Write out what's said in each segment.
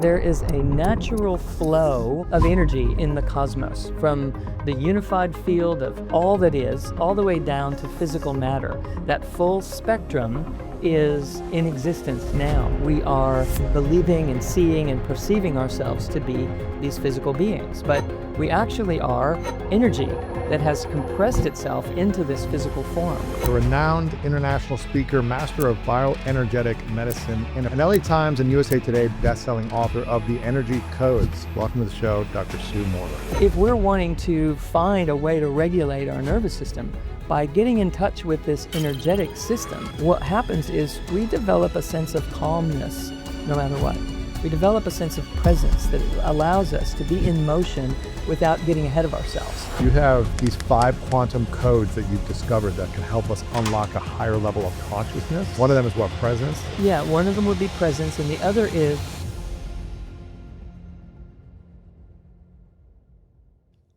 There is a natural flow of energy in the cosmos, from the unified field of all that is, all the way down to physical matter. That full spectrum is in existence now. We are believing and seeing and perceiving ourselves to be these physical beings, but we actually are energy that has compressed itself into this physical form. A renowned international speaker, master of bioenergetic medicine, and an LA Times and USA Today best-selling author of The Energy Codes. Welcome to the show, Dr. Sue Morter. If we're wanting to find a way to regulate our nervous system, by getting in touch with this energetic system, what happens is we develop a sense of calmness no matter what. We develop a sense of presence that allows us to be in motion without getting ahead of ourselves. You have these 5 quantum codes that you've discovered that can help us unlock a higher level of consciousness. One of them is what, presence? Yeah, one of them would be presence, and the other is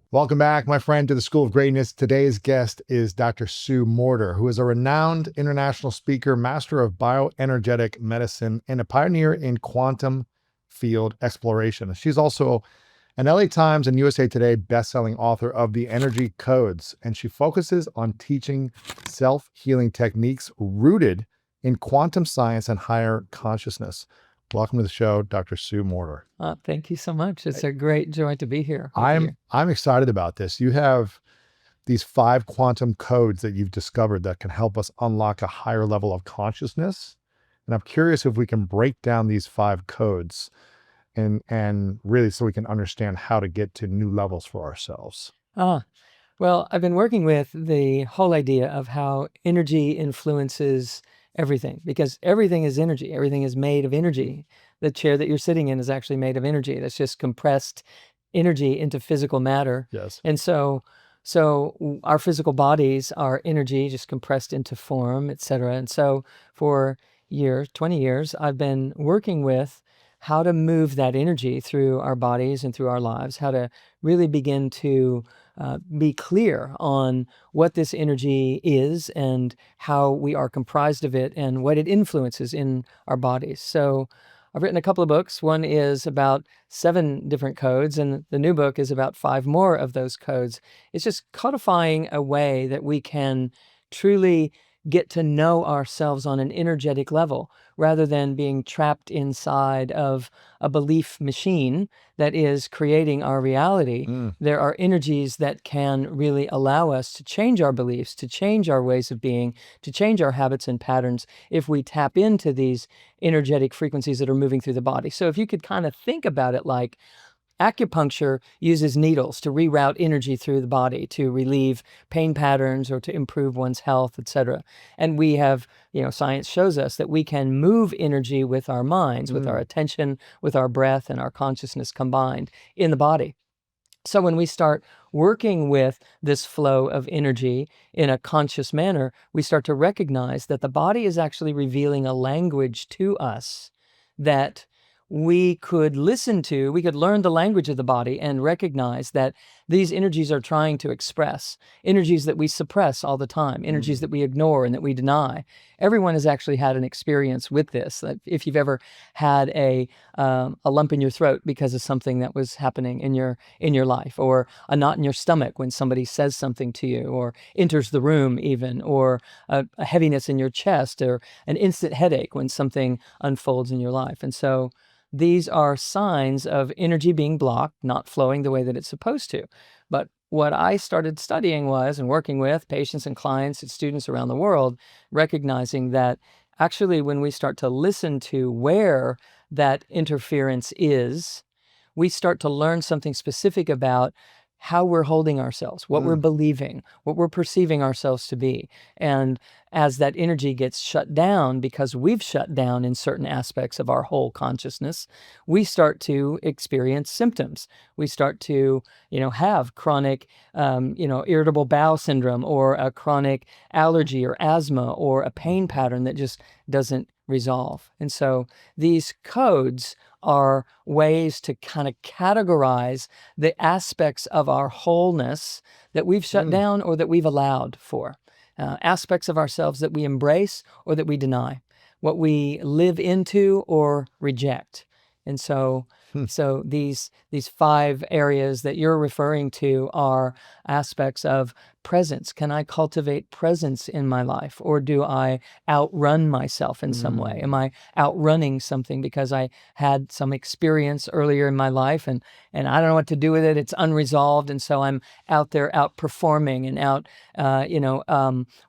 Welcome back, my friend, to the School of Greatness. Today's guest is Dr. Sue Morter, who is a renowned international speaker, master of bioenergetic medicine, and a pioneer in quantum field exploration. She's also an LA Times and USA Today best-selling author of The Energy Codes, and she focuses on teaching self-healing techniques rooted in quantum science and higher consciousness. Welcome to the show, Dr. Sue Morter. Thank you so much. It's a great joy to be here. I'm excited about this. You have these 5 quantum codes that you've discovered that can help us unlock a higher level of consciousness. And I'm curious if we can break down these 5 codes and really so we can understand how to get to new levels for ourselves. Well, I've been working with the whole idea of how energy influences everything, because everything is energy. Everything is made of energy. The chair that you're sitting in is actually made of energy. That's just compressed energy into physical matter. Yes. And so our physical bodies are energy just compressed into form, etc. And so for 20 years, I've been working with how to move that energy through our bodies and through our lives, how to really begin to be clear on what this energy is and how we are comprised of it and what it influences in our bodies. So I've written a couple of books. One is about 7 different codes, and the new book is about 5 more of those codes. It's just codifying a way that we can truly get to know ourselves on an energetic level rather than being trapped inside of a belief machine that is creating our reality. There are energies that can really allow us to change our beliefs, to change our ways of being, to change our habits and patterns if we tap into these energetic frequencies that are moving through the body. So if you could kind of think about it like acupuncture uses needles to reroute energy through the body to relieve pain patterns or to improve one's health, etc. And we have, science shows us that we can move energy with our minds, with our attention, with our breath and our consciousness combined in the body. So when we start working with this flow of energy in a conscious manner, we start to recognize that the body is actually revealing a language to us that we could listen to. We could learn the language of the body and recognize that these energies are trying to express, energies that we suppress all the time, energies that we ignore and that we deny. Everyone has actually had an experience with this. If you've ever had a lump in your throat because of something that was happening in your life, or a knot in your stomach when somebody says something to you or enters the room even, or a heaviness in your chest, or an instant headache when something unfolds in your life. And so these are signs of energy being blocked, not flowing the way that it's supposed to. But what I started studying was, and working with patients and clients and students around the world, recognizing that actually when we start to listen to where that interference is, we start to learn something specific about how we're holding ourselves, what we're believing, what we're perceiving ourselves to be. And as that energy gets shut down, because we've shut down in certain aspects of our whole consciousness, we start to experience symptoms. We start to, have chronic, irritable bowel syndrome, or a chronic allergy or asthma, or a pain pattern that just doesn't resolve. And so these codes are ways to kind of categorize the aspects of our wholeness that we've shut down or that we've allowed for. Aspects of ourselves that we embrace or that we deny. What we live into or reject. And so Hmm. so these 5 areas that you're referring to are aspects of presence. Can I cultivate presence in my life, or do I outrun myself in some way? Am I outrunning something because I had some experience earlier in my life and I don't know what to do with it? It's unresolved, and so I'm out there outperforming and out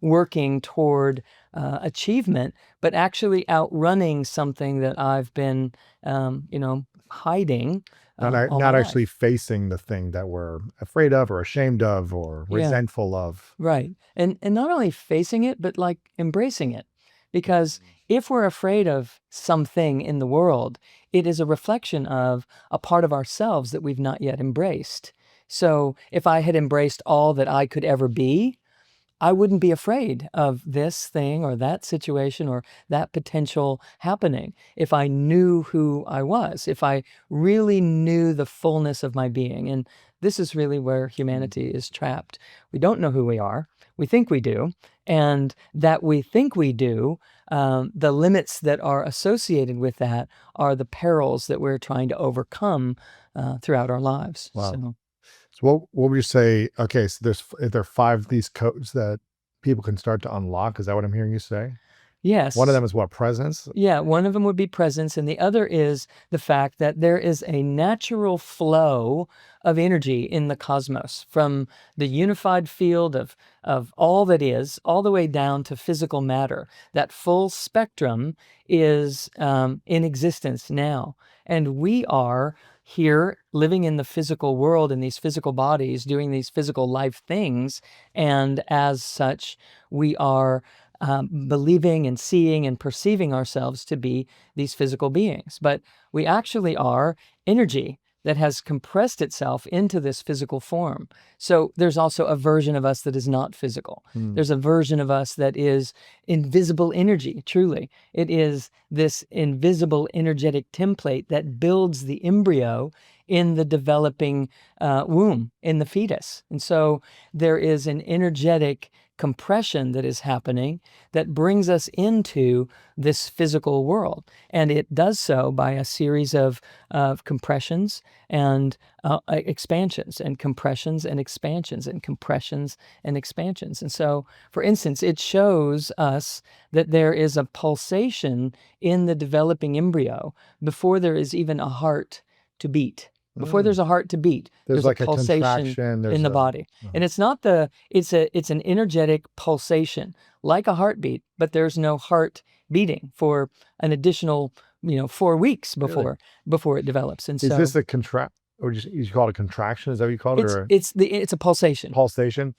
working toward achievement, but actually outrunning something that I've been hiding all my Not actually life. facing the thing that we're afraid of or ashamed of or Yeah. resentful of. Right. And not only facing it, but like embracing it. Because if we're afraid of something in the world, it is a reflection of a part of ourselves that we've not yet embraced. So if I had embraced all that I could ever be, I wouldn't be afraid of this thing or that situation or that potential happening if I knew who I was, if I really knew the fullness of my being. And this is really where humanity is trapped. We don't know who we are. We think we do. And that we think we do, the limits that are associated with that are the perils that we're trying to overcome throughout our lives. Wow. So. So what would you say? Okay, so if there are 5 of these codes that people can start to unlock. Is that what I'm hearing you say? One of Yes. them is what? Presence? Yeah, one of them would be presence, and the other is the fact that there is a natural flow of energy in the cosmos from the unified field of all that is, all the way down to physical matter. That full spectrum is in existence now. And we are here living in the physical world, in these physical bodies, doing these physical life things. And as such, we are believing and seeing and perceiving ourselves to be these physical beings. But we actually are energy that has compressed itself into this physical form. So there's also a version of us that is not physical. There's a version of us that is invisible energy, truly. It is this invisible energetic template that builds the embryo in the developing womb, in the fetus. And so there is an energetic compression that is happening that brings us into this physical world. And it does so by a series of compressions and expansions, and compressions and expansions, and compressions and expansions. And so, for instance, it shows us that there is a pulsation in the developing embryo before there is even a heart to beat. Before there's a heart to beat, There's there's a like a pulsation contraction. in the body. And it's not it's an energetic pulsation, like a heartbeat, but there's no heart beating for an additional, 4 weeks Really? before it develops. And Is this so a or you call it a contraction? Is that what you call it? Or it's a pulsation. pulsation?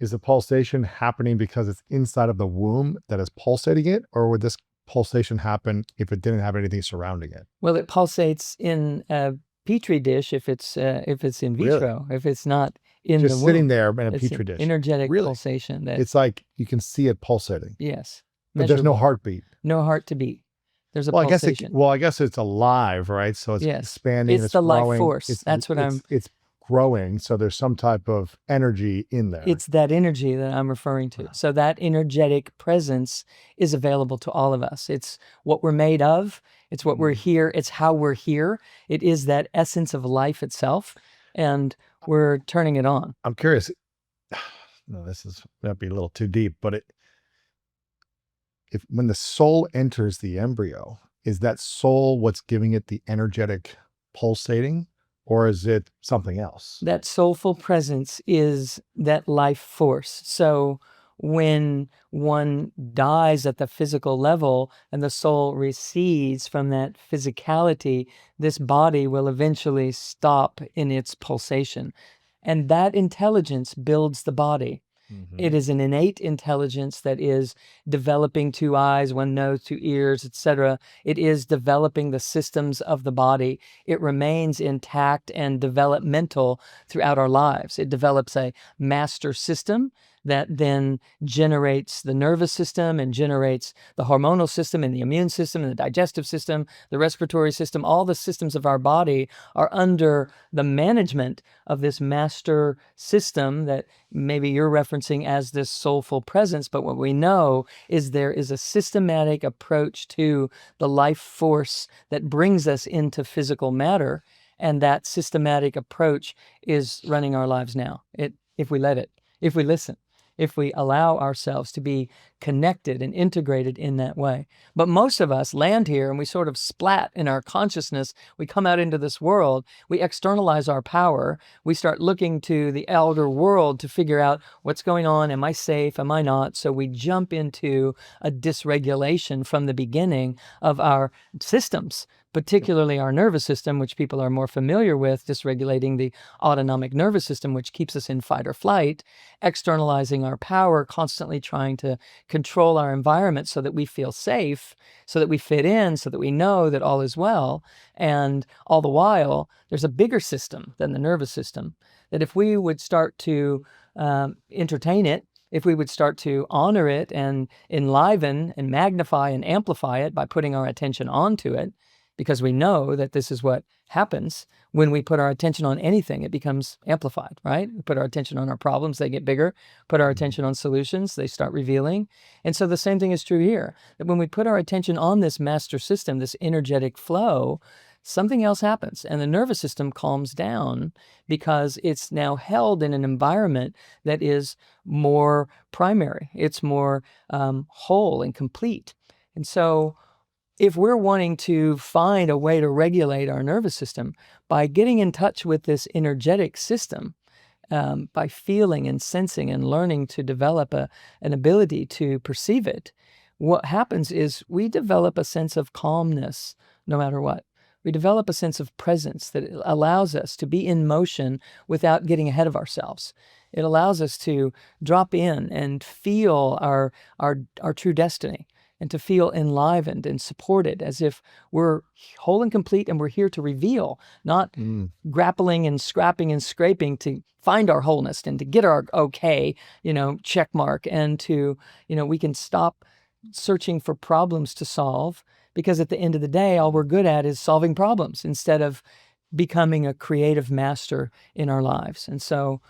Is the pulsation happening because it's inside of the womb that is pulsating it? Or would this pulsation happen if it didn't have anything surrounding it? Well, it pulsates in a petri dish if it's in Really? vitro. If it's not in the Just womb, sitting there in a it's petri an dish. energetic Really? pulsation that, It's like you can see it pulsating, yes, but there's no measurable. heartbeat. No heart to beat. There's a Well, pulsation. I guess it's alive, right? So it's Yes. expanding, It's it's the life growing. force. That's what It's growing. So there's some type of energy in there. It's that energy that I'm referring to. So that energetic presence is available to all of us. It's what we're made of. It's what we're here. It's how we're here. It is that essence of life itself, and we're turning it on. I'm curious. No, might be a little too deep, but if when the soul enters the embryo, is that soul what's giving it the energetic pulsating, or is it something else? That soulful presence is that life force. So when one dies at the physical level and the soul recedes from that physicality, this body will eventually stop in its pulsation. And that intelligence builds the body. It is an innate intelligence that is developing 2 eyes, 1 nose, 2 ears, etc. It is developing the systems of the body. It remains intact and developmental throughout our lives. It develops a master system that then generates the nervous system and generates the hormonal system and the immune system and the digestive system, the respiratory system. All the systems of our body are under the management of this master system that maybe you're referencing as this soulful presence. But what we know is there is a systematic approach to the life force that brings us into physical matter. And that systematic approach is running our lives now. If we let it, if we listen, if we allow ourselves to be connected and integrated in that way. But most of us land here and we sort of splat in our consciousness. We come out into this world, we externalize our power, we start looking to the outer world to figure out what's going on, am I safe, am I not? So we jump into a dysregulation from the beginning of our systems, particularly our nervous system, which people are more familiar with, dysregulating the autonomic nervous system, which keeps us in fight or flight, externalizing our power, constantly trying to control our environment so that we feel safe, so that we fit in, so that we know that all is well. And all the while, there's a bigger system than the nervous system, that if we would start to entertain it, if we would start to honor it and enliven and magnify and amplify it by putting our attention onto it, because we know that this is what happens when we put our attention on anything. It becomes amplified, right? We put our attention on our problems, they get bigger. Put our attention on solutions, they start revealing. And so the same thing is true here, that when we put our attention on this master system, this energetic flow, something else happens and the nervous system calms down because it's now held in an environment that is more primary. It's more whole and complete. And so if we're wanting to find a way to regulate our nervous system by getting in touch with this energetic system, by feeling and sensing and learning to develop an ability to perceive it, what happens is we develop a sense of calmness no matter what. We develop a sense of presence that allows us to be in motion without getting ahead of ourselves. It allows us to drop in and feel our true destiny, and to feel enlivened and supported as if we're whole and complete and we're here to reveal, not grappling and scrapping and scraping to find our wholeness and to get our okay, check mark, and to, we can stop searching for problems to solve, because at the end of the day, all we're good at is solving problems instead of becoming a creative master in our lives. And so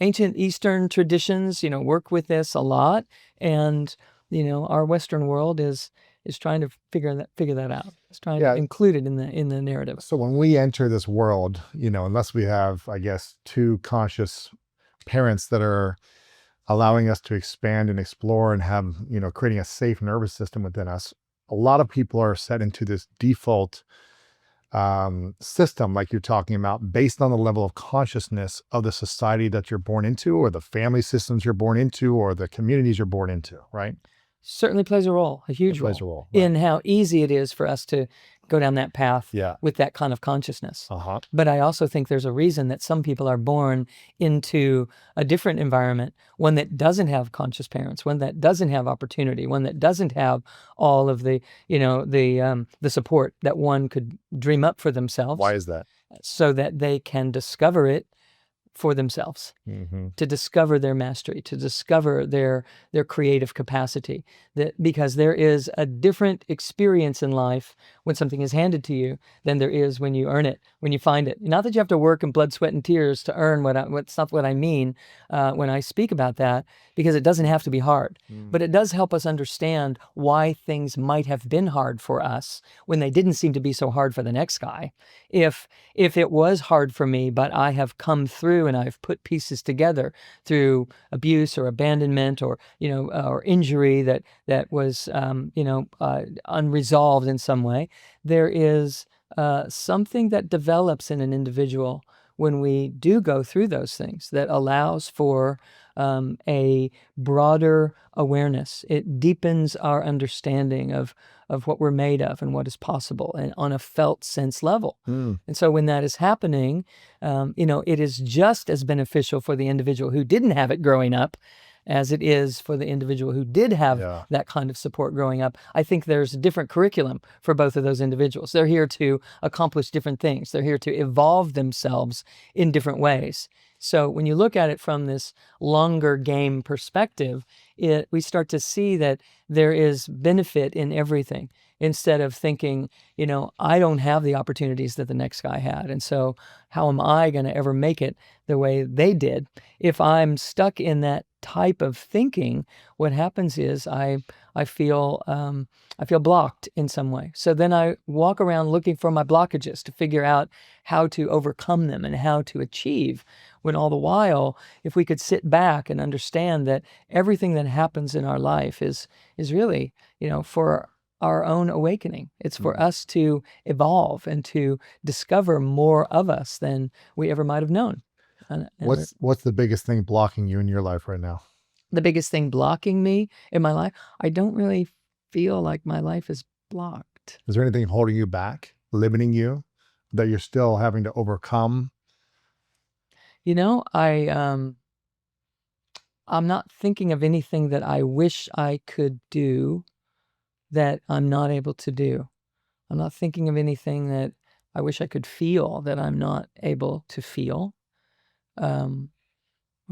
ancient Eastern traditions, work with this a lot. And our Western world is trying to figure that out. It's trying to include it in the narrative. So when we enter this world, unless we have, I guess, two conscious parents that are allowing us to expand and explore and have, creating a safe nervous system within us, a lot of people are set into this default system, like you're talking about, based on the level of consciousness of the society that you're born into, or the family systems you're born into, or the communities you're born into, right? Certainly plays a role, a huge role, right, in how easy it is for us to go down that path with that kind of consciousness. But I also think there's a reason that some people are born into a different environment, one that doesn't have conscious parents, one that doesn't have opportunity, one that doesn't have all of the, the support that one could dream up for themselves. Why is that? So that they can discover it for themselves, to discover their mastery, to discover their creative capacity. Because there is a different experience in life when something is handed to you than there is when you earn it, when you find it. Not that you have to work in blood, sweat, and tears to earn what's not what I mean when I speak about that, because it doesn't have to be hard. But it does help us understand why things might have been hard for us when they didn't seem to be so hard for the next guy. If it was hard for me, but I have come through and I've put pieces together through abuse or abandonment or or injury that was unresolved in some way, there is something that develops in an individual when we do go through those things that allows for a broader awareness. It deepens our understanding of what we're made of and what is possible, and on a felt sense level. And so when that is happening, it is just as beneficial for the individual who didn't have it growing up as it is for the individual who did have that kind of support growing up. I think there's a different curriculum for both of those individuals. They're here to accomplish different things. They're here to evolve themselves in different ways. So when you look at it from this longer game perspective, we start to see that there is benefit in everything, instead of thinking, I don't have the opportunities that the next guy had. And so how am I going to ever make it the way they did? If I'm stuck in that type of thinking, what happens is I feel blocked in some way. So then I walk around looking for my blockages to figure out how to overcome them and how to achieve. When all the while, if we could sit back and understand that everything that happens in our life is really, for our own awakening. It's for us to evolve and to discover more of us than we ever might have known. What's the biggest thing blocking you in your life right now? The biggest thing blocking me in my life, I don't really feel like my life is blocked. Is there anything holding you back, limiting you, that you're still having to overcome? I'm not thinking of anything that I wish I could do that I'm not able to do. I'm not thinking of anything that I wish I could feel that I'm not able to feel. I'm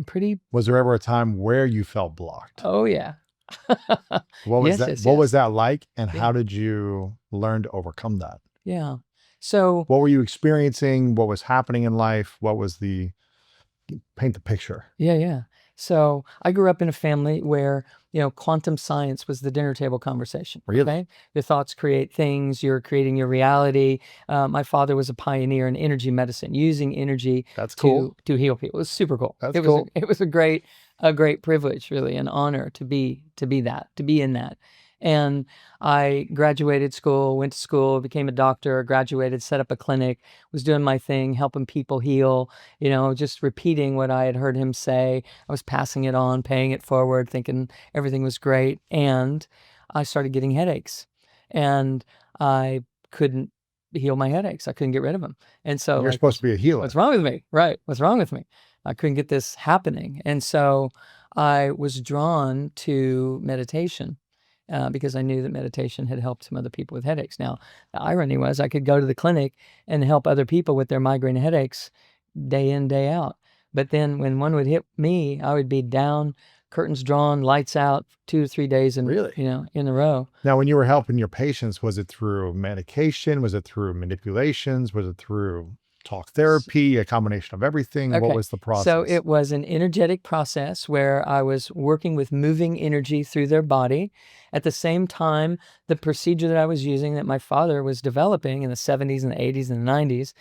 pretty. Was there ever a time where you felt blocked? Oh yeah. What was Yes, that? yes, What yes. was that like, and Yeah. how did you learn to overcome that? Yeah. So What were you experiencing? What was happening in life? What was paint the picture? yeah. So I grew up in a family where, quantum science was the dinner table conversation. Really? Okay? Your thoughts create things. You're creating your reality. My father was a pioneer in energy medicine, using energy That's cool. to heal people. It was super cool. That's It was cool. it was a great privilege, really, an honor to be in that. And I graduated school, went to school, became a doctor, graduated, set up a clinic, was doing my thing, helping people heal, just repeating what I had heard him say. I was passing it on, paying it forward, thinking everything was great. And I started getting headaches, and I couldn't heal my headaches. I couldn't get rid of them. And so, You're supposed to be a healer. what's wrong with me? Right. What's wrong with me? I couldn't get this happening. And so I was drawn to meditation. Because I knew that meditation had helped some other people with headaches. Now, the irony was I could go to the clinic and help other people with their migraine headaches day in, day out. But then when one would hit me, I would be down, curtains drawn, lights out, 2 to 3 days in a row. Now, when you were helping your patients, was it through medication? Was it through manipulations? Was it through talk therapy, a combination of everything? What was the process? So it was an energetic process where I was working with moving energy through their body. At the same time, the procedure that I was using that my father was developing in the 70s and the 80s and the 90s,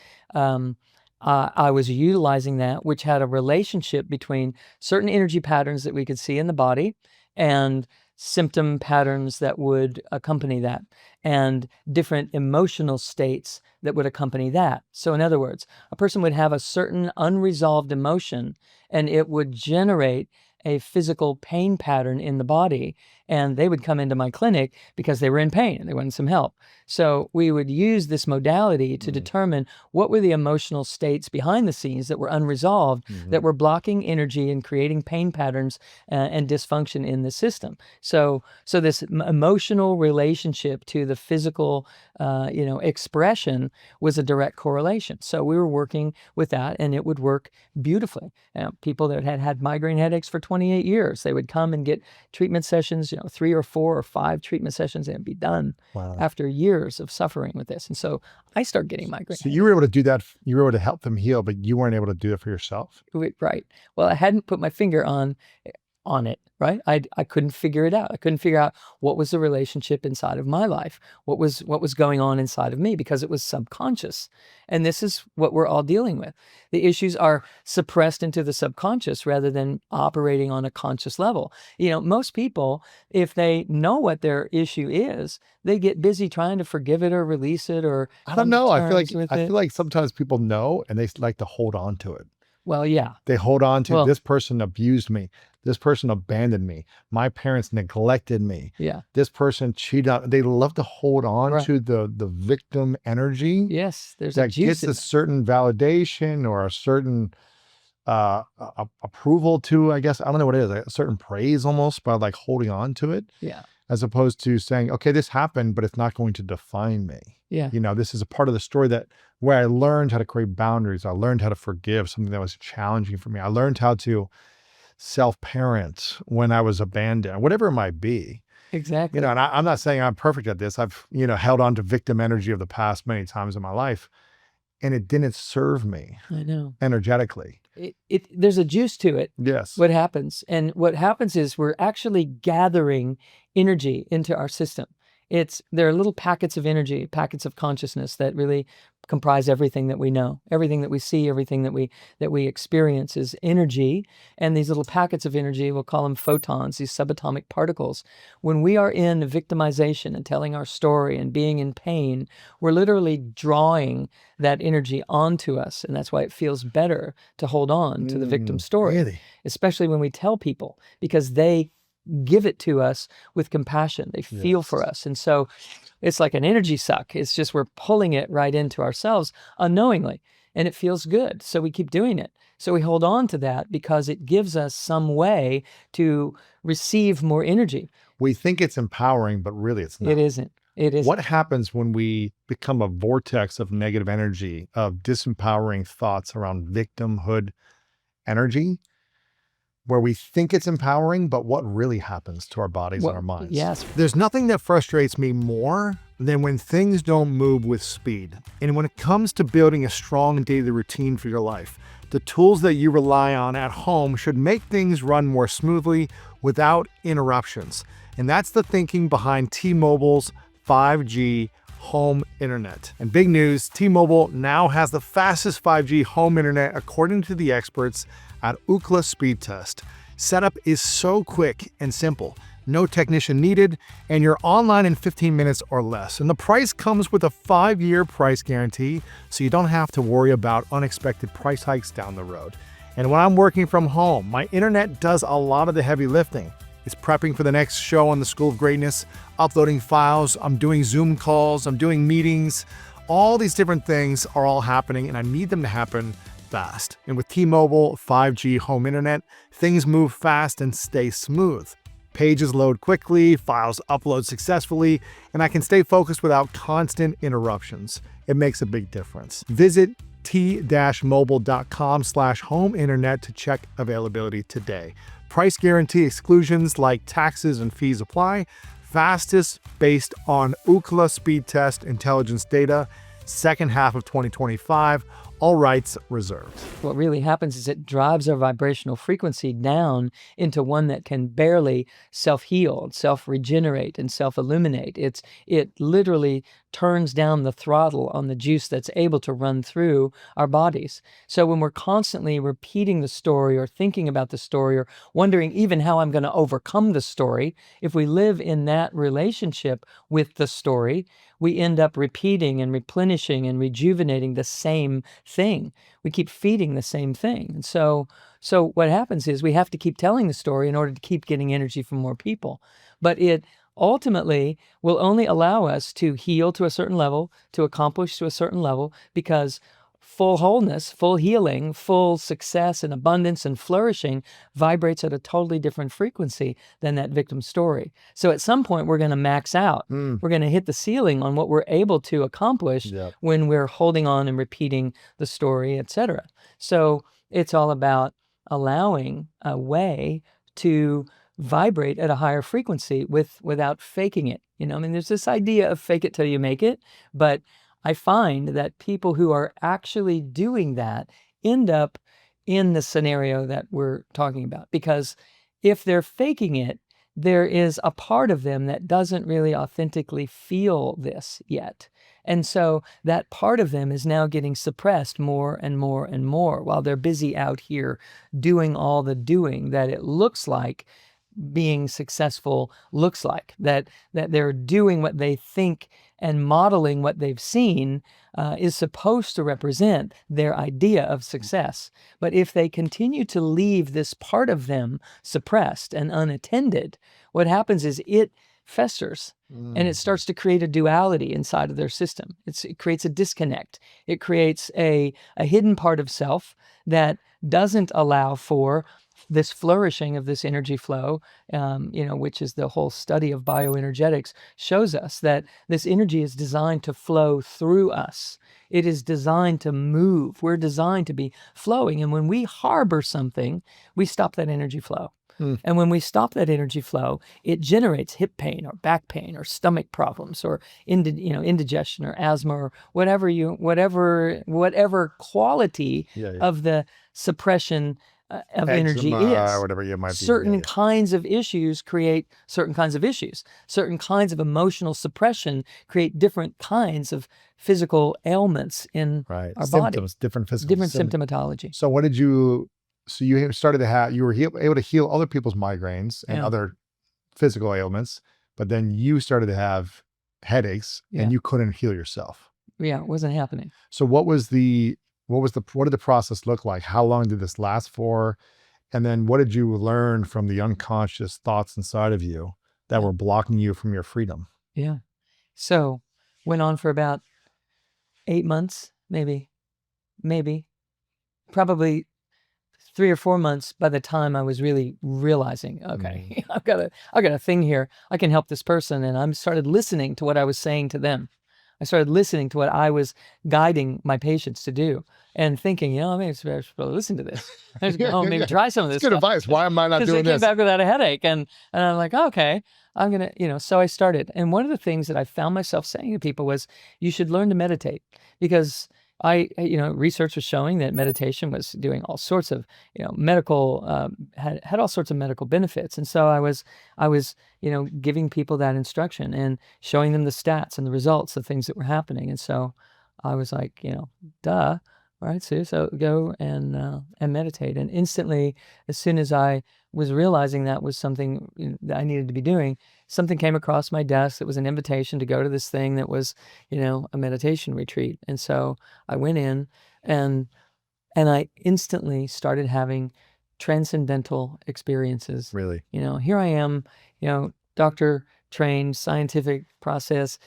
I was utilizing that, which had a relationship between certain energy patterns that we could see in the body and symptom patterns that would accompany that, and different emotional states that would accompany that. So in other words, a person would have a certain unresolved emotion, and it would generate a physical pain pattern in the body, and they would come into my clinic because they were in pain and they wanted some help. So we would use this modality to determine what were the emotional states behind the scenes that were unresolved, that were blocking energy and creating pain patterns and dysfunction in the system. So this emotional relationship to the physical, expression was a direct correlation. So we were working with that, and it would work beautifully. People that had migraine headaches for 28 years, they would come and get treatment sessions, 3 or 4 or 5 treatment sessions, and it'd be done after years of suffering with this. And so I started getting migraine. So you were able to do that. You were able to help them heal, but you weren't able to do it for yourself. Right. Well, I hadn't put my finger on it, right? I couldn't figure it out. I couldn't figure out what was the relationship inside of my life, what was going on inside of me, because it was subconscious. And this is what we're all dealing with. The issues are suppressed into the subconscious rather than operating on a conscious level. Most people, if they know what their issue is, they get busy trying to forgive it or release it or I don't know. I terms with feel it. like sometimes people know and they like to hold on to it. Well, yeah. They hold on to Well- this person abused me. This person abandoned me. My parents neglected me. Yeah. This person cheated on. They love to hold on Right. to the victim energy Yes, there's a that juice gets in a that. certain validation or a certain approval to, I guess, I don't know what it is, a certain praise almost, by like holding on to it, Yeah. as opposed to saying, okay, this happened, but it's not going to define me. Yeah. This is a part of the story that where I learned how to create boundaries. I learned how to forgive, something that was challenging for me. I learned how to self-parent when I was abandoned, whatever it might be. Exactly. And I'm not saying I'm perfect at this. I've, held on to victim energy of the past many times in my life, and it didn't serve me I know. energetically. There's a juice to it. Yes. What happens is we're actually gathering energy into our system. There are little packets of energy, packets of consciousness that really comprise everything that we know, everything that we see, everything that we experience is energy. And these little packets of energy, we'll call them photons, these subatomic particles. When we are in victimization and telling our story and being in pain, we're literally drawing that energy onto us. And that's why it feels better to hold on to the victim story, really? especially when we tell people, because they give it to us with compassion. They feel for us. And so it's like an energy suck. It's just we're pulling it right into ourselves unknowingly, and it feels good. So we keep doing it. So we hold on to that because it gives us some way to receive more energy. We think it's empowering, but really it's not. It isn't. It isn't. What happens when we become a vortex of negative energy, of disempowering thoughts around victimhood energy, where we think it's empowering, but what really happens to our bodies and our minds? Yes. There's nothing that frustrates me more than when things don't move with speed. And when it comes to building a strong daily routine for your life, the tools that you rely on at home should make things run more smoothly without interruptions. And that's the thinking behind T-Mobile's 5G home internet. And big news, T-Mobile now has the fastest 5G home internet according to the experts at Ookla Speed Test. Setup is so quick and simple. No technician needed, and you're online in 15 minutes or less. And the price comes with a 5-year price guarantee, so you don't have to worry about unexpected price hikes down the road. And when I'm working from home, my internet does a lot of the heavy lifting. It's prepping for the next show on the School of Greatness, uploading files, I'm doing Zoom calls, I'm doing meetings. All these different things are all happening, and I need them to happen fast. And with T-Mobile 5G home internet, things move fast and stay smooth. Pages load quickly, files upload successfully, and I can stay focused without constant interruptions. It makes a big difference. Visit t-mobile.com/home internet to check availability today. Price guarantee exclusions like taxes and fees apply. Fastest based on Ookla speed test intelligence data, second half of 2025. All rights reserved. What really happens is it drives our vibrational frequency down into one that can barely self-heal, self-regenerate, and self-illuminate. It literally turns down the throttle on the juice that's able to run through our bodies. So when we're constantly repeating the story or thinking about the story or wondering even how I'm going to overcome the story, if we live in that relationship with the story, we end up repeating and replenishing and rejuvenating the same thing. We keep feeding the same thing. And so what happens is we have to keep telling the story in order to keep getting energy from more people. But it ultimately will only allow us to heal to a certain level, to accomplish to a certain level, because full wholeness, full healing, full success and abundance and flourishing vibrates at a totally different frequency than that victim story. So at some point, we're going to max out. We're going to hit the ceiling on what we're able to accomplish when we're holding on and repeating the story, etc. So it's all about allowing a way to vibrate at a higher frequency without faking it. There's this idea of fake it till you make it, but I find that people who are actually doing that end up in the scenario that we're talking about. Because if they're faking it, there is a part of them that doesn't really authentically feel this yet. And so that part of them is now getting suppressed more and more and more while they're busy out here doing all the doing that it looks like being successful looks like, that they're doing what they think and modeling what they've seen is supposed to represent their idea of success. But if they continue to leave this part of them suppressed and unattended, what happens is it festers and it starts to create a duality inside of their system. It creates a disconnect. It creates a hidden part of self that doesn't allow for this flourishing of this energy flow, which is the whole study of bioenergetics, shows us that this energy is designed to flow through us. It is designed to move. We're designed to be flowing. And when we harbor something, we stop that energy flow. And when we stop that energy flow, it generates hip pain or back pain or stomach problems or indigestion or asthma or whatever quality of the suppression of energy is. Whatever you might be. Certain kinds of issues create certain kinds of issues. Certain kinds of emotional suppression create different kinds of physical ailments in our body. Different physical symptomatology. So what did you? So you started to have, you were able to heal other people's migraines and other physical ailments, but then you started to have headaches and you couldn't heal yourself. Yeah, it wasn't happening. So what did the process look like? How long did this last for? And then what did you learn from the unconscious thoughts inside of you that were blocking you from your freedom? Yeah. So went on for about 8 months, maybe, probably 3 or 4 months by the time I was really realizing, okay, I've got a thing here. I can help this person. And I started listening to what I was saying to them. I started listening to what I was guiding my patients to do and thinking, maybe I should probably listen to this. Maybe try some of this. Good advice. Why am I not doing this? Because they came back without a headache. And I'm like, okay, I'm going to, so I started. And one of the things that I found myself saying to people was, you should learn to meditate, because research was showing that meditation was doing all sorts of, medical, had all sorts of medical benefits. And so I was, giving people that instruction and showing them the stats and the results, the things that were happening. And so I was like, duh. All right, Sue, so go and meditate. And instantly, as soon as I was realizing that was something that I needed to be doing, something came across my desk that was an invitation to go to this thing that was, a meditation retreat. And so I went in and I instantly started having transcendental experiences. Really? Here I am, doctor trained, scientific process,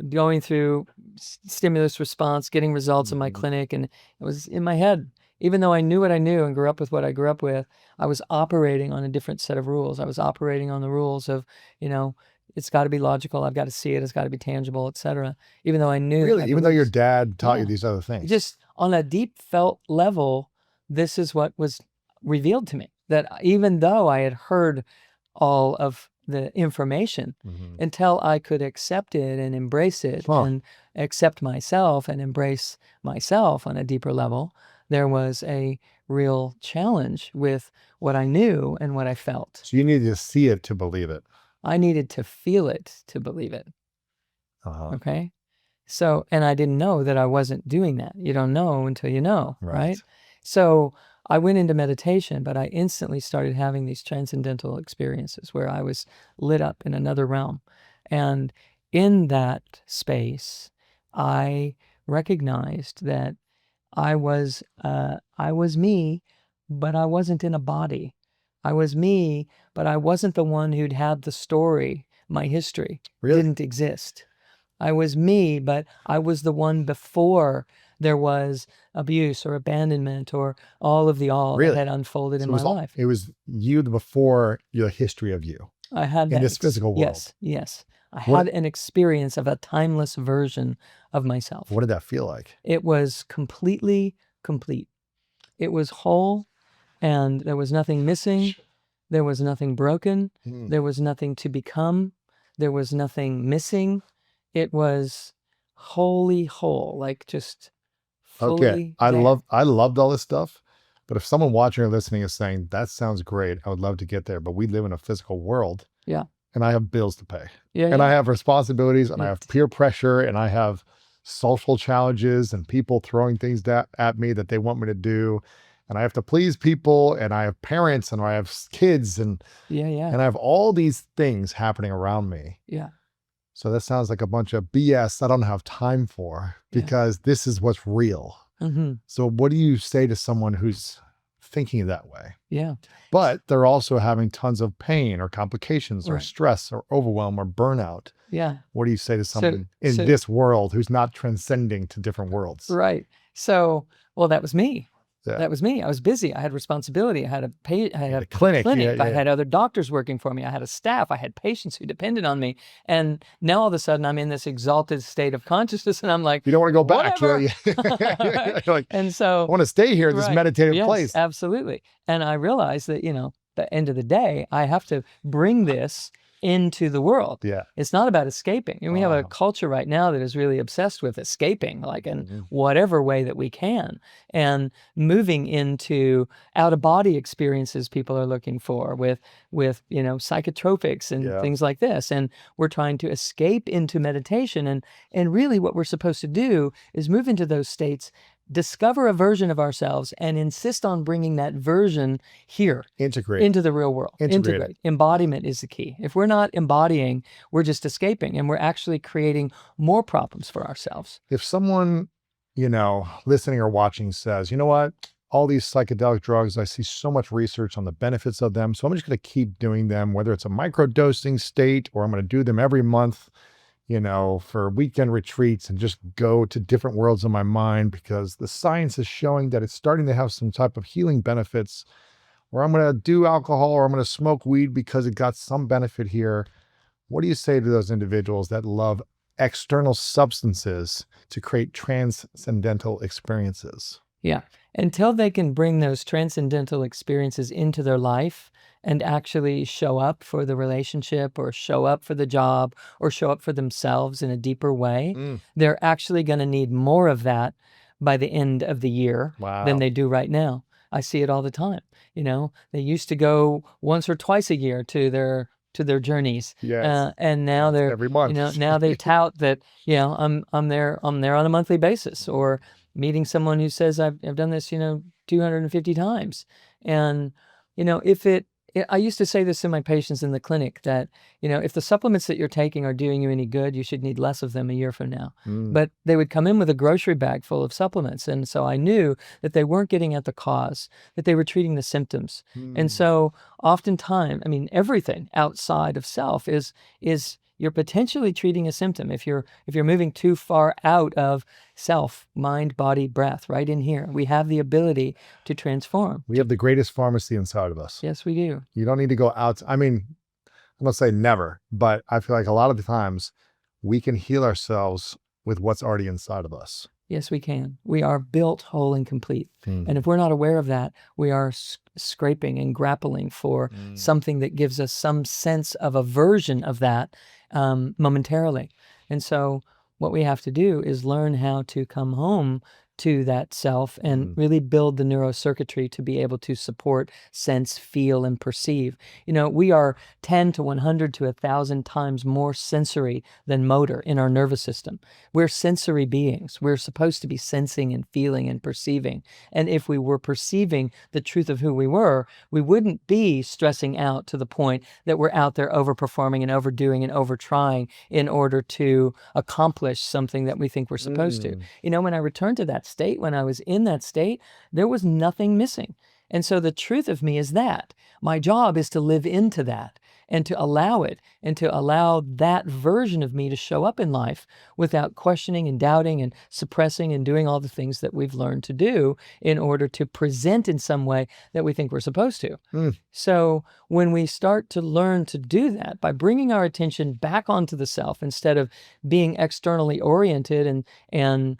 going through stimulus response, getting results in my clinic. And it was in my head. Even though I knew what I knew and grew up with what I grew up with, I was operating on a different set of rules. I was operating on the rules of, it's got to be logical. I've got to see it. It's got to be tangible, etc. Even though I knew. Really? Even though your dad taught you these other things? Just on a deep felt level, this is what was revealed to me. That even though I had heard all of the information, until I could accept it and embrace it and accept myself and embrace myself on a deeper level, there was a real challenge with what I knew and what I felt. So you needed to see it to believe it. I needed to feel it to believe it. Okay. So, and I didn't know that I wasn't doing that. You don't know until you know, right? So I went into meditation, but I instantly started having these transcendental experiences where I was lit up in another realm. And in that space, I recognized that I was me, but I wasn't in a body. I was me, but I wasn't the one who'd had the story. My history didn't exist. I was me, but I was the one before there was abuse or abandonment or all of the that had unfolded in my life. It was you before your history of you. I had in this physical world. Yes. I had an experience of a timeless version of myself. What did that feel like? It was completely complete. It was whole, and there was nothing missing. There was nothing broken. There was nothing to become. There was nothing missing. It was wholly whole, like just fully. Okay, I loved all this stuff, but if someone watching or listening is saying, that sounds great, I would love to get there, but we live in a physical world. Yeah. And I have bills to pay. Yeah. And I have responsibilities, and I have peer pressure, and I have social challenges and people throwing things at me that they want me to do. And I have to please people, and I have parents, and I have kids, and and I have all these things happening around me. Yeah. So that sounds like a bunch of BS I don't have time for, because this is what's real. So what do you say to someone who's thinking that way? Yeah. But they're also having tons of pain or complications or stress or overwhelm or burnout. Yeah. What do you say to someone in this world who's not transcending to different worlds? Right. So, well, that was me. Yeah. That was me. I was busy. I had responsibility. I had a The clinic. Yeah, I had other doctors working for me. I had a staff. I had patients who depended on me. And now all of a sudden I'm in this exalted state of consciousness, and I'm like, You don't want to go back. whatever. You're like, And I so, want to stay here, this right. meditative Yes, place. absolutely. And I realized that, the end of the day, I have to bring this into the world. Yeah. It's not about escaping. And we have a Wow. culture right now that is really obsessed with escaping, like in Mhm. whatever way that we can, and moving into out-of-body experiences people are looking for with psychotropics and Yeah. things like this. And we're trying to escape into meditation. And really what we're supposed to do is move into those states, discover a version of ourselves, and insist on bringing that version here Integrate. into the real world. Integrate. Embodiment is the key. If we're not embodying, we're just escaping, and we're actually creating more problems for ourselves. If someone, listening or watching says, you know what, all these psychedelic drugs, I see so much research on the benefits of them, so I'm just going to keep doing them, whether it's a microdosing state or I'm going to do them every month, for weekend retreats, and just go to different worlds of my mind because the science is showing that it's starting to have some type of healing benefits, or I'm going to do alcohol or I'm going to smoke weed because it got some benefit here. What do you say to those individuals that love external substances to create transcendental experiences? Yeah. Until they can bring those transcendental experiences into their life and actually show up for the relationship or show up for the job or show up for themselves in a deeper way, they're actually going to need more of that by the end of the year than they do right now. I see it all the time. They used to go once or twice a year to their journeys. Yes. And now they're Every month. now they tout that, I'm there on a monthly basis, or meeting someone who says I've done this, 250 times. And, I used to say this to my patients in the clinic that, if the supplements that you're taking are doing you any good, you should need less of them a year from now. But they would come in with a grocery bag full of supplements. And so I knew that they weren't getting at the cause, that they were treating the symptoms. And so oftentimes, everything outside of self is you're potentially treating a symptom if you're moving too far out of self, mind, body, breath, right in here. We have the ability to transform. We have the greatest pharmacy inside of us. Yes, we do. You don't need to go out. I'm going to say never, but I feel like a lot of the times we can heal ourselves with what's already inside of us. Yes, we can. We are built whole and complete. And if we're not aware of that, we are scraping and grappling for something that gives us some sense of a version of that momentarily. And so what we have to do is learn how to come home to that self and really build the neurocircuitry to be able to support, sense, feel, and perceive. We are 10 to 100 to 1,000 times more sensory than motor in our nervous system. We're sensory beings. We're supposed to be sensing and feeling and perceiving. And if we were perceiving the truth of who we were, we wouldn't be stressing out to the point that we're out there overperforming and overdoing and overtrying in order to accomplish something that we think we're supposed to. When I returned to that state, when I was in that state, there was nothing missing. And so the truth of me is that my job is to live into that and to allow it and to allow that version of me to show up in life without questioning and doubting and suppressing and doing all the things that we've learned to do in order to present in some way that we think we're supposed to. So when we start to learn to do that by bringing our attention back onto the self instead of being externally oriented and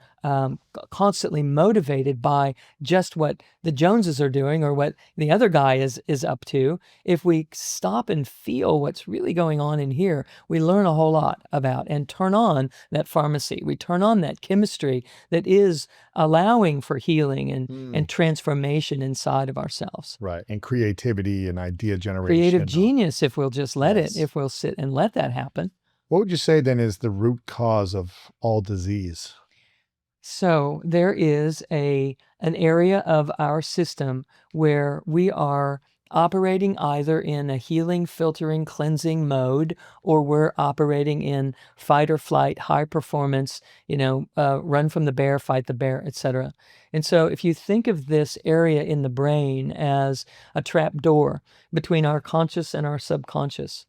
constantly motivated by just what the Joneses are doing or what the other guy is up to, if we stop and feel what's really going on in here, we learn a whole lot about and turn on that pharmacy. We turn on that chemistry that is allowing for healing and transformation inside of ourselves. Right. And creativity and idea generation. Creative genius, if we'll just let Yes. it, if we'll sit and let that happen. What would you say then is the root cause of all disease? So there is an area of our system where we are operating either in a healing, filtering, cleansing mode, or we're operating in fight or flight, high performance, run from the bear, fight the bear, etc. And so if you think of this area in the brain as a trap door between our conscious and our subconscious,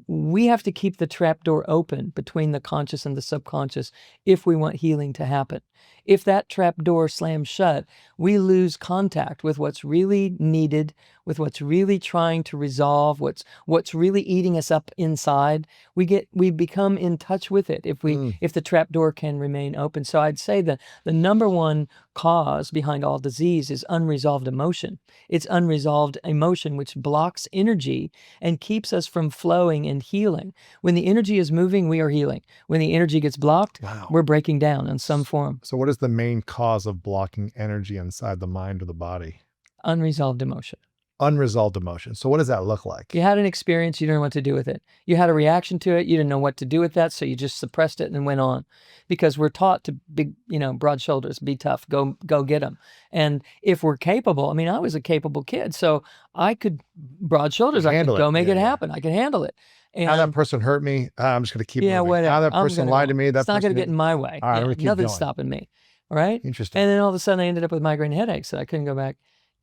we have to keep the trapdoor open between the conscious and the subconscious if we want healing to happen. If that trapdoor slams shut, we lose contact with what's really needed, with what's really trying to resolve, what's really eating us up inside. We become in touch with it if the trapdoor can remain open. So I'd say that the number one cause behind all disease is unresolved emotion. It's unresolved emotion which blocks energy and keeps us from flowing and healing. When the energy is moving, we are healing. When the energy gets blocked, we're breaking down in some form. So what is the main cause of blocking energy inside the mind or the body? Unresolved emotion. Unresolved emotion. So what does that look like? You had an experience, you didn't know what to do with it. You had a reaction to it, you didn't know what to do with that, so you just suppressed it and went on. Because we're taught to be, broad shoulders, be tough, go get them. And if we're capable, I mean, I was a capable kid, so I could, broad shoulders, I could go make it happen. I could handle it. And how that person hurt me, I'm just going to keep moving. whatever. How that person lied to me, it's not going to get in my way. All right, I'm gonna keep nothing's going. stopping me. All right? Interesting. And then all of a sudden I ended up with migraine headaches that I couldn't go back.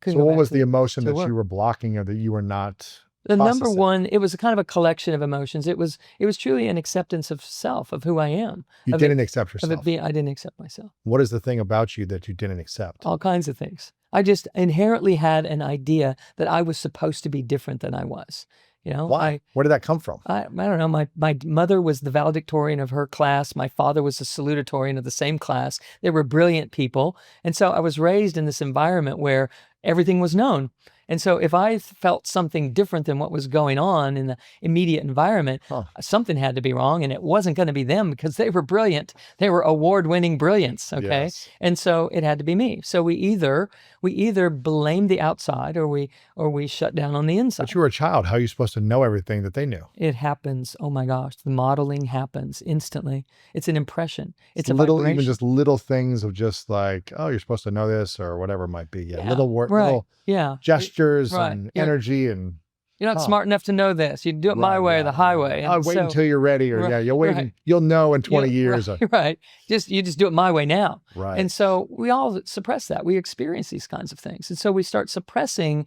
So what was the emotion that you were blocking or that you were not The processing? number one, it was a kind of a collection of emotions. It was truly an acceptance of self, of who I am. You didn't accept yourself. I didn't accept myself. What is the thing about you that you didn't accept? All kinds of things. I just inherently had an idea that I was supposed to be different than I was. Why? Where did that come from? I don't know. My mother was the valedictorian of her class. My father was the salutatorian of the same class. They were brilliant people. And so I was raised in this environment where everything was known. And so if I felt something different than what was going on in the immediate environment, something had to be wrong, and it wasn't going to be them because they were brilliant. They were award-winning brilliance, okay? Yes. And so it had to be me. So we either blame the outside or we shut down on the inside. But you were a child. How are you supposed to know everything that they knew? It happens. Oh my gosh, the modeling happens instantly. It's an impression. It's a little, vibration. even just little things of just like, oh, you're supposed to know this or whatever it might be. Yeah. Little work, right. little gestures right. and energy and you're not smart enough to know this. You do it my way or the highway. I'll wait until you're ready, or you'll wait and you'll know in 20 years. Right. You just do it my way now. Right. And so we all suppress that. We experience these kinds of things. And so we start suppressing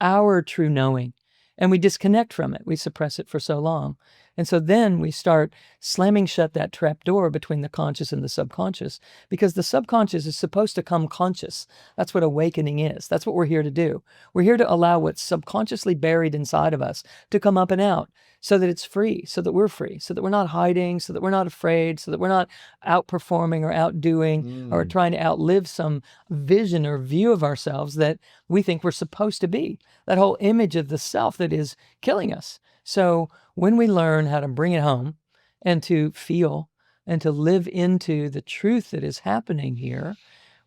our true knowing and we disconnect from it. We suppress it for so long. And so then we start slamming shut that trap door between the conscious and the subconscious, because the subconscious is supposed to come conscious. That's what awakening is. That's what we're here to do. We're here to allow what's subconsciously buried inside of us to come up and out so that it's free, so that we're free, so that we're not hiding, so that we're not afraid, so that we're not outperforming or outdoing or trying to outlive some vision or view of ourselves that we think we're supposed to be. That whole image of the self that is killing us. So when we learn how to bring it home and to feel and to live into the truth that is happening here,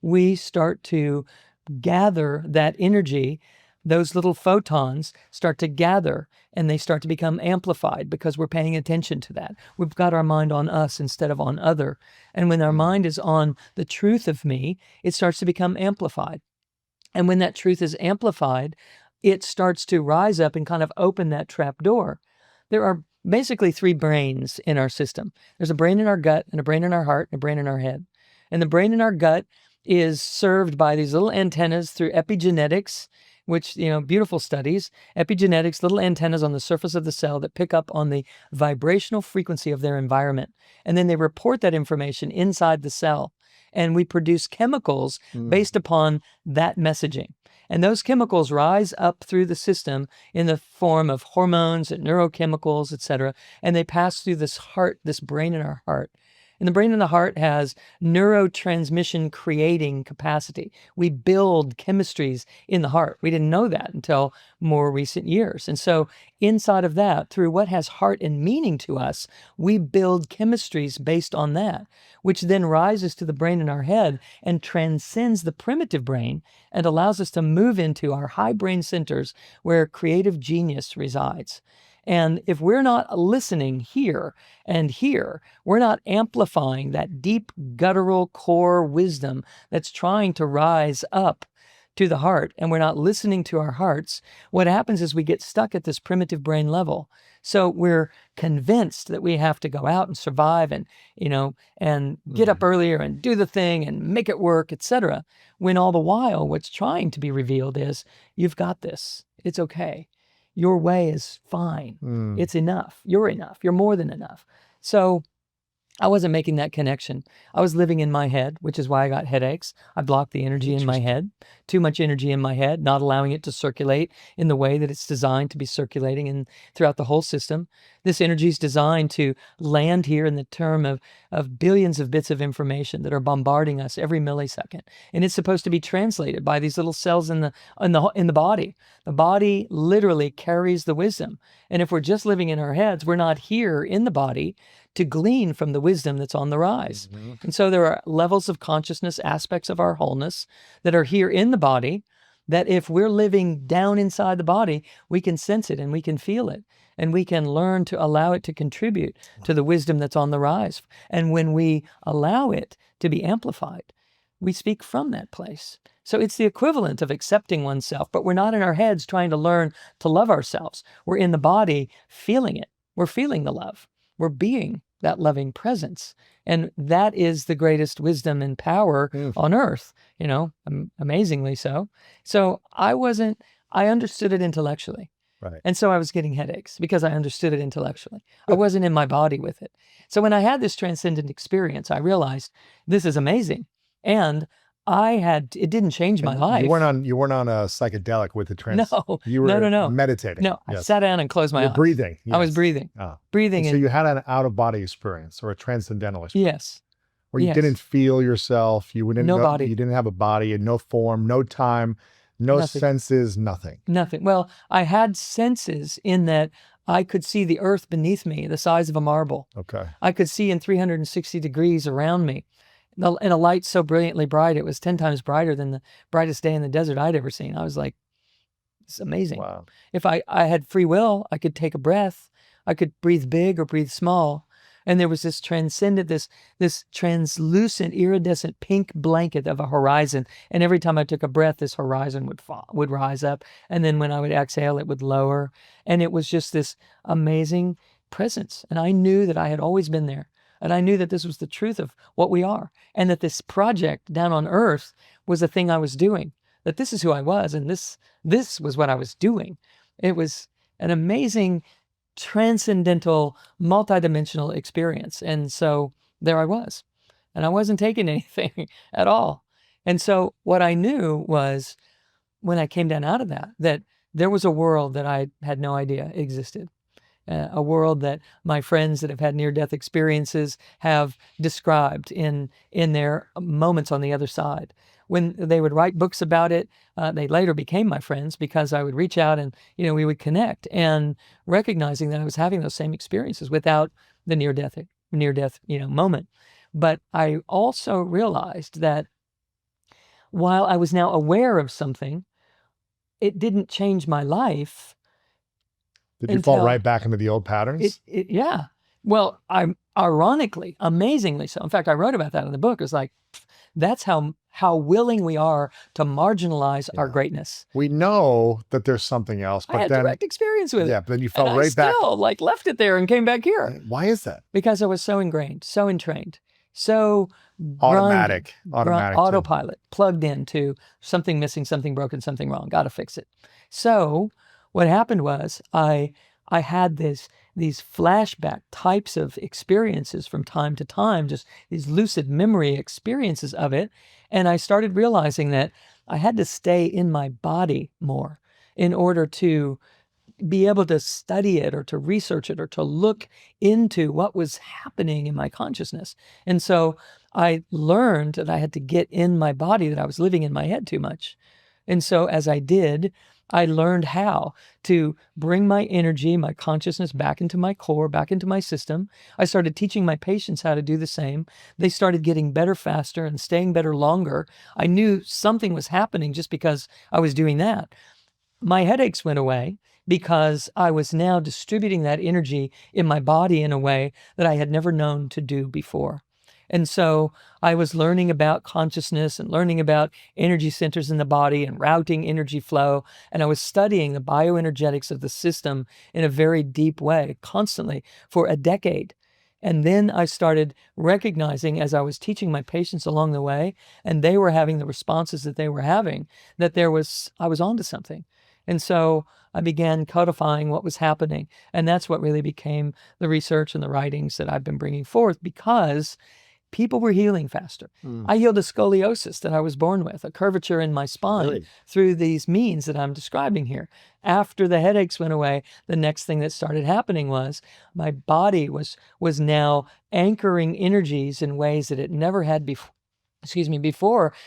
we start to gather that energy. Those little photons start to gather and they start to become amplified because we're paying attention to that. We've got our mind on us instead of on other. And when our mind is on the truth of me, it starts to become amplified. And when that truth is amplified, it starts to rise up and kind of open that trap door. There are basically three brains in our system. There's a brain in our gut and a brain in our heart and a brain in our head. And the brain in our gut is served by these little antennas through epigenetics, which, beautiful studies. Epigenetics, little antennas on the surface of the cell that pick up on the vibrational frequency of their environment. And then they report that information inside the cell. And we produce chemicals based upon that messaging. And those chemicals rise up through the system in the form of hormones and neurochemicals, etc. And they pass through this heart, this brain in our heart. And the brain in the heart has neurotransmission creating capacity. We build chemistries in the heart. We didn't know that until more recent years. And so inside of that, through what has heart and meaning to us, we build chemistries based on that, which then rises to the brain in our head and transcends the primitive brain and allows us to move into our high brain centers where creative genius resides. And if we're not listening here and here, we're not amplifying that deep guttural core wisdom that's trying to rise up to the heart, and we're not listening to our hearts, what happens is we get stuck at this primitive brain level. So we're convinced that we have to go out and survive and, and get up earlier and do the thing and make it work, etc. When all the while, what's trying to be revealed is, you've got this. It's okay. your way is fine. It's enough. You're enough. You're more than enough. So I wasn't making that connection. I was living in my head, which is why I got headaches. I blocked the energy in my head, too much energy in my head, not allowing it to circulate in the way that it's designed to be circulating and throughout the whole system. This energy is designed to land here in the term of billions of bits of information that are bombarding us every millisecond. And it's supposed to be translated by these little cells in the body. The body literally carries the wisdom. And if we're just living in our heads, we're not here in the body to glean from the wisdom that's on the rise. And so there are levels of consciousness, aspects of our wholeness that are here in the body, that if we're living down inside the body, we can sense it and we can feel it. And we can learn to allow it to contribute to the wisdom that's on the rise. And when we allow it to be amplified, we speak from that place. So it's the equivalent of accepting oneself, but we're not in our heads trying to learn to love ourselves. We're in the body feeling it. We're feeling the love. We're being that loving presence. And that is the greatest wisdom and power on earth, amazingly so. So I understood it intellectually. Right. And so I was getting headaches because I understood it intellectually. I wasn't in my body with it. So when I had this transcendent experience, I realized this is amazing. And it didn't change my life. You weren't on a psychedelic with the trance. No, you were no. meditating. No, yes. I sat down and closed my eyes. Breathing. Yes. I was breathing. Breathing. So you had an out-of-body experience or a transcendental experience. Yes. Where you didn't feel yourself. You didn't body. You didn't have a body and no form, no time, no senses, nothing. Nothing. Well, I had senses in that I could see the earth beneath me, the size of a marble. Okay. I could see in 360 degrees around me. And a light so brilliantly bright, it was 10 times brighter than the brightest day in the desert I'd ever seen. I was like, it's amazing. Wow. If I had free will, I could take a breath. I could breathe big or breathe small. And there was this this translucent, iridescent pink blanket of a horizon. And every time I took a breath, this horizon would rise up. And then when I would exhale, it would lower. And it was just this amazing presence. And I knew that I had always been there. And I knew that this was the truth of what we are. And that this project down on earth was the thing I was doing. That this is who I was. And this was what I was doing. It was an amazing, transcendental, multidimensional experience. And so there I was. And I wasn't taking anything at all. And so what I knew was, when I came down out of that there was a world that I had no idea existed. A world that my friends that have had near-death experiences have described in their moments on the other side. When they would write books about it, they later became my friends because I would reach out and, we would connect, and recognizing that I was having those same experiences without the near-death, moment. But I also realized that while I was now aware of something, it didn't change my life. Did you fall right back into the old patterns? Yeah. Well, ironically, amazingly so. In fact, I wrote about that in the book. It was like, that's how willing we are to marginalize our greatness. We know that there's something else, but I had direct experience with it. Yeah, but then you fell right back. I still left it there and came back here. Why is that? Because I was so ingrained, so entrained, so automatic, autopilot, plugged into something missing, something broken, something wrong. Got to fix it. So what happened was I had these flashback types of experiences from time to time, just these lucid memory experiences of it. And I started realizing that I had to stay in my body more in order to be able to study it or to research it or to look into what was happening in my consciousness. And so I learned that I had to get in my body, that I was living in my head too much. And so as I did, I learned how to bring my energy, my consciousness back into my core, back into my system. I started teaching my patients how to do the same. They started getting better faster and staying better longer. I knew something was happening just because I was doing that. My headaches went away because I was now distributing that energy in my body in a way that I had never known to do before. And so I was learning about consciousness and learning about energy centers in the body and routing energy flow. And I was studying the bioenergetics of the system in a very deep way, constantly, for a decade. And then I started recognizing, as I was teaching my patients along the way, and they were having the responses that they were having, that I was onto something. And so I began codifying what was happening. And that's what really became the research and the writings that I've been bringing forth, because people were healing faster. I healed a scoliosis that I was born with, a curvature in my spine, Really? through these means that I'm describing here. After the headaches went away, the next thing that started happening was my body was now anchoring energies in ways that it never had before,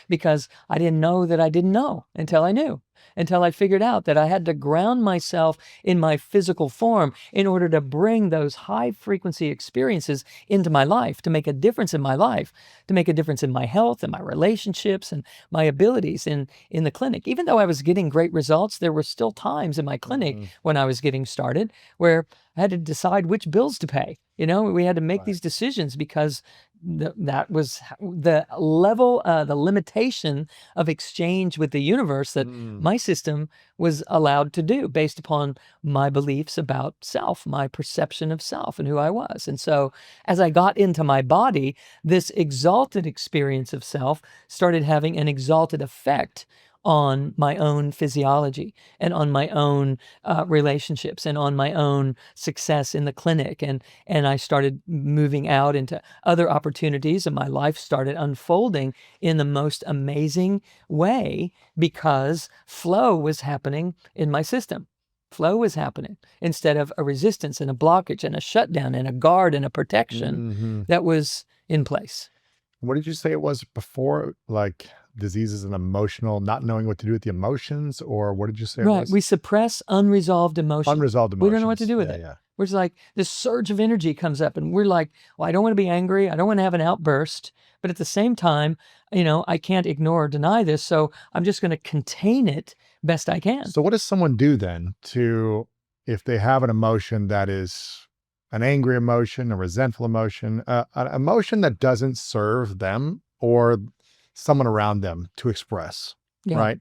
because I didn't know that I didn't know until I knew, until I figured out that I had to ground myself in my physical form in order to bring those high frequency experiences into my life, to make a difference in my life, to make a difference in my health and my relationships and my abilities in the clinic. Even though I was getting great results, there were still times in my clinic when I was getting started where I had to decide which bills to pay. We had to make these decisions, because that was the level, the limitation of exchange with the universe that my system was allowed to do based upon my beliefs about self, my perception of self and who I was. And so as I got into my body, this exalted experience of self started having an exalted effect on my own physiology and on my own relationships and on my own success in the clinic. And I started moving out into other opportunities, and my life started unfolding in the most amazing way, because flow was happening in my system. Flow was happening instead of a resistance and a blockage and a shutdown and a guard and a protection that was in place. What did you say it was before? Like diseases and emotional, not knowing what to do with the emotions, or what did you say it Right. was? We suppress unresolved emotions. Unresolved We don't know what to emotions. do with Yeah, it. yeah. We're just like, this surge of energy comes up and we're like, well, I don't want to be angry. I don't want to have an outburst. But at the same time, I can't ignore or deny this. So I'm just going to contain it best I can. So what does someone do then if they have an emotion that is an angry emotion, a resentful emotion, an emotion that doesn't serve them or someone around them to express, Yeah. right?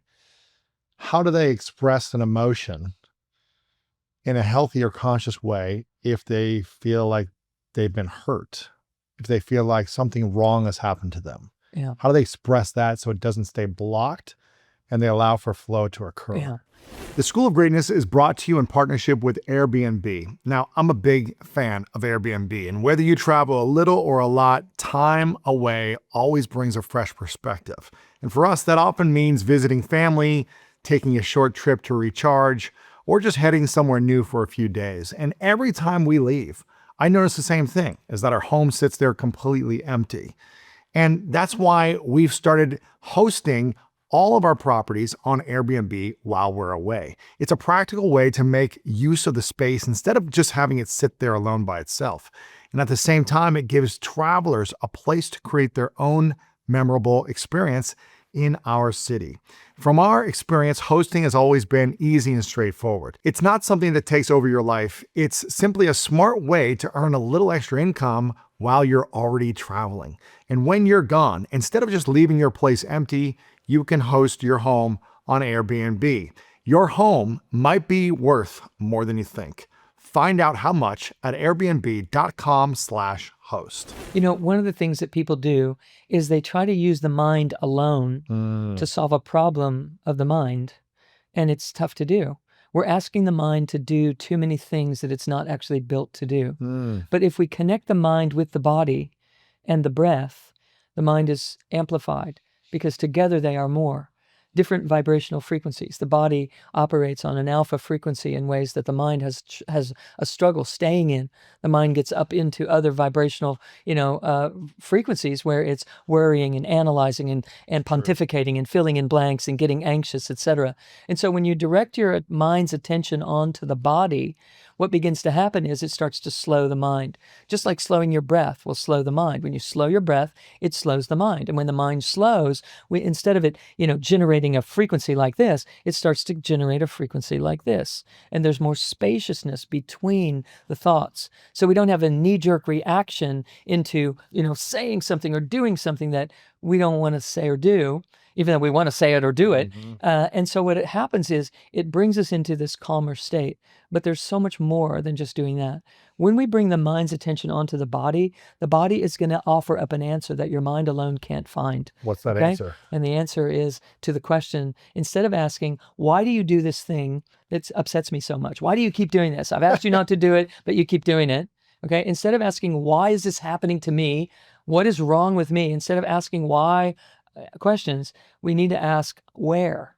How do they express an emotion in a healthy or conscious way if they feel like they've been hurt, if they feel like something wrong has happened to them? Yeah. How do they express that so it doesn't stay blocked and they allow for flow to occur? Yeah. The School of Greatness is brought to you in partnership with Airbnb. Now, I'm a big fan of Airbnb, and whether you travel a little or a lot, time away always brings a fresh perspective. And for us, that often means visiting family, taking a short trip to recharge, or just heading somewhere new for a few days. And every time we leave, I notice the same thing, is that our home sits there completely empty. And that's why we've started hosting all of our properties on Airbnb while we're away. It's a practical way to make use of the space instead of just having it sit there alone by itself. And at the same time, it gives travelers a place to create their own memorable experience in our city. From our experience, hosting has always been easy and straightforward. It's not something that takes over your life. It's simply a smart way to earn a little extra income while you're already traveling. And when you're gone, instead of just leaving your place empty, you can host your home on Airbnb. Your home might be worth more than you think. Find out how much at airbnb.com/host. One of the things that people do is they try to use the mind alone to solve a problem of the mind, and it's tough to do. We're asking the mind to do too many things that it's not actually built to do. But if we connect the mind with the body and the breath, the mind is amplified, because together they are more. Different vibrational frequencies. The body operates on an alpha frequency in ways that the mind has a struggle staying in. The mind gets up into other vibrational, frequencies where it's worrying and analyzing and pontificating and filling in blanks and getting anxious, etc. And so when you direct your mind's attention onto the body, what begins to happen is it starts to slow the mind. Just like slowing your breath will slow the mind. When you slow your breath, it slows the mind. And when the mind slows, instead of it, generating a frequency like this, it starts to generate a frequency like this. And there's more spaciousness between the thoughts. So we don't have a knee-jerk reaction into, saying something or doing something that we don't want to say or do, even though we want to say it or do it. And so what happens is it brings us into this calmer state. But there's so much more than just doing that. When we bring the mind's attention onto the body is going to offer up an answer that your mind alone can't find. What's that Okay? answer? And the answer is to the question, instead of asking, why do you do this thing that upsets me so much? Why do you keep doing this? I've asked you not to do it, but you keep doing it. Okay? Instead of asking, why is this happening to me? What is wrong with me? Instead of asking why questions, we need to ask where.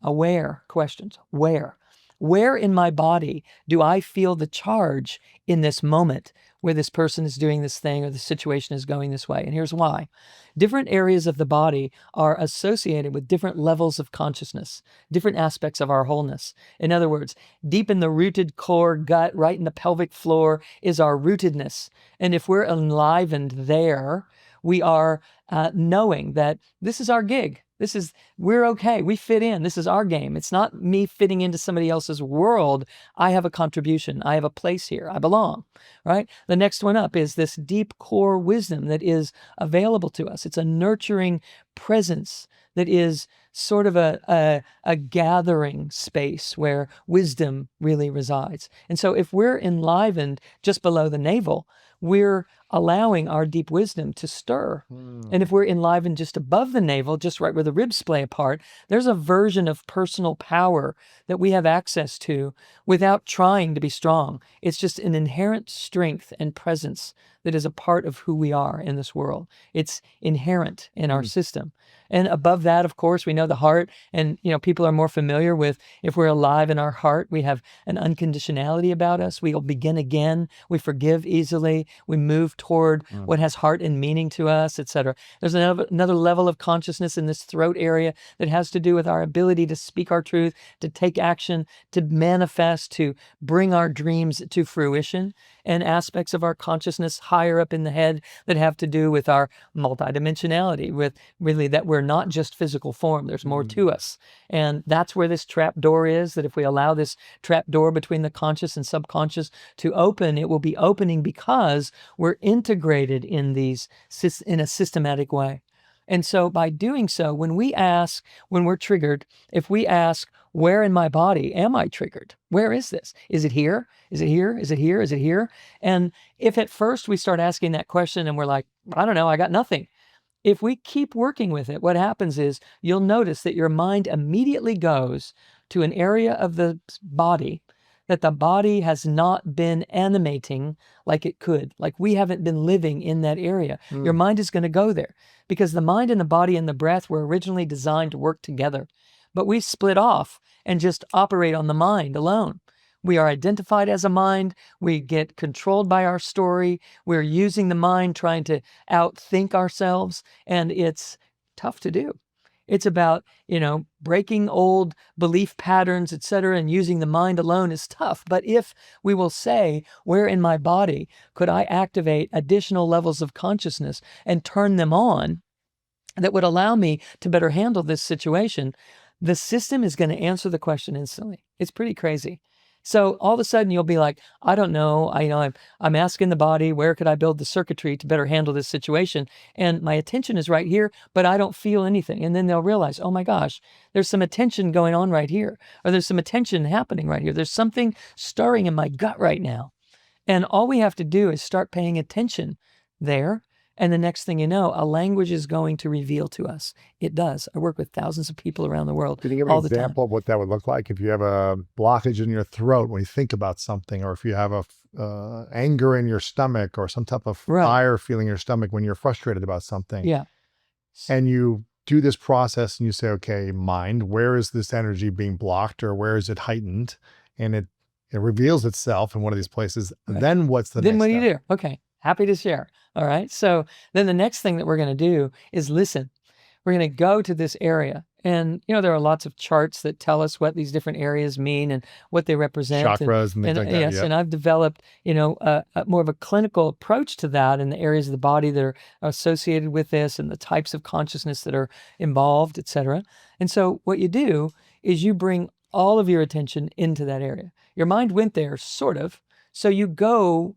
Aware questions. Where? Where in my body do I feel the charge in this moment where this person is doing this thing or the situation is going this way? And here's why. Different areas of the body are associated with different levels of consciousness, different aspects of our wholeness. In other words, deep in the rooted core gut, right in the pelvic floor, is our rootedness. And if we're enlivened there, we are knowing that this is our gig. We're okay. We fit in. This is our game. It's not me fitting into somebody else's world. I have a contribution. I have a place here. I belong, right? The next one up is this deep core wisdom that is available to us. It's a nurturing presence that is sort of a gathering space where wisdom really resides. And so if we're enlivened just below the navel, we're allowing our deep wisdom to stir. And if we're enlivened just above the navel, just right where the ribs splay apart, there's a version of personal power that we have access to without trying to be strong. It's just an inherent strength and presence that is a part of who we are in this world. It's inherent in our system. And above that, of course, we know the heart, and people are more familiar with, if we're alive in our heart, we have an unconditionality about us. We'll begin again. We forgive easily. We move toward what has heart and meaning to us, etc. There's another level of consciousness in this throat area that has to do with our ability to speak our truth, to take action, to manifest, to bring our dreams to fruition, and aspects of our consciousness higher up in the head that have to do with our multidimensionality, with really that we're not just physical form. There's more to us. And that's where this trap door is, that if we allow this trap door between the conscious and subconscious to open, it will be opening because we're integrated in these in a systematic way. And so by doing so, when we're triggered, if we ask, where in my body am I triggered? Where is this? Is it here? Is it here? Is it here? Is it here? And if at first we start asking that question and we're like, I don't know, I got nothing. If we keep working with it, what happens is you'll notice that your mind immediately goes to an area of the body that the body has not been animating like it could, like we haven't been living in that area. Your mind is going to go there because the mind and the body and the breath were originally designed to work together. But we split off and just operate on the mind alone. We are identified as a mind. We get controlled by our story. We're using the mind, trying to outthink ourselves, and it's tough to do. It's about, breaking old belief patterns, etc., and using the mind alone is tough. But if we will say, where in my body could I activate additional levels of consciousness and turn them on that would allow me to better handle this situation, the system is going to answer the question instantly. It's pretty crazy. So all of a sudden you'll be like, I don't know, I'm asking the body, where could I build the circuitry to better handle this situation? And my attention is right here, but I don't feel anything. And then they'll realize, oh my gosh, there's some attention going on right here, or there's some attention happening right here. There's something stirring in my gut right now. And all we have to do is start paying attention there. And the next thing you know, a language is going to reveal to us. It does. I work with thousands of people around the world all the time. Can you give an example of what that would look like? If you have a blockage in your throat when you think about something, or if you have a anger in your stomach, or some type of fire feeling in your stomach when you're frustrated about something. Yeah. And you do this process and you say, okay, mind, where is this energy being blocked, or where is it heightened? And it reveals itself in one of these places. Right. Then what's the next step? Then what do you do? Okay. Happy to share. All right. So then the next thing that we're going to do is listen. We're going to go to this area. And, there are lots of charts that tell us what these different areas mean and what they represent. Chakras and things like that. Yes. And I've developed, more of a clinical approach to that in the areas of the body that are associated with this and the types of consciousness that are involved, et cetera. And so what you do is you bring all of your attention into that area. Your mind went there, sort of. So you go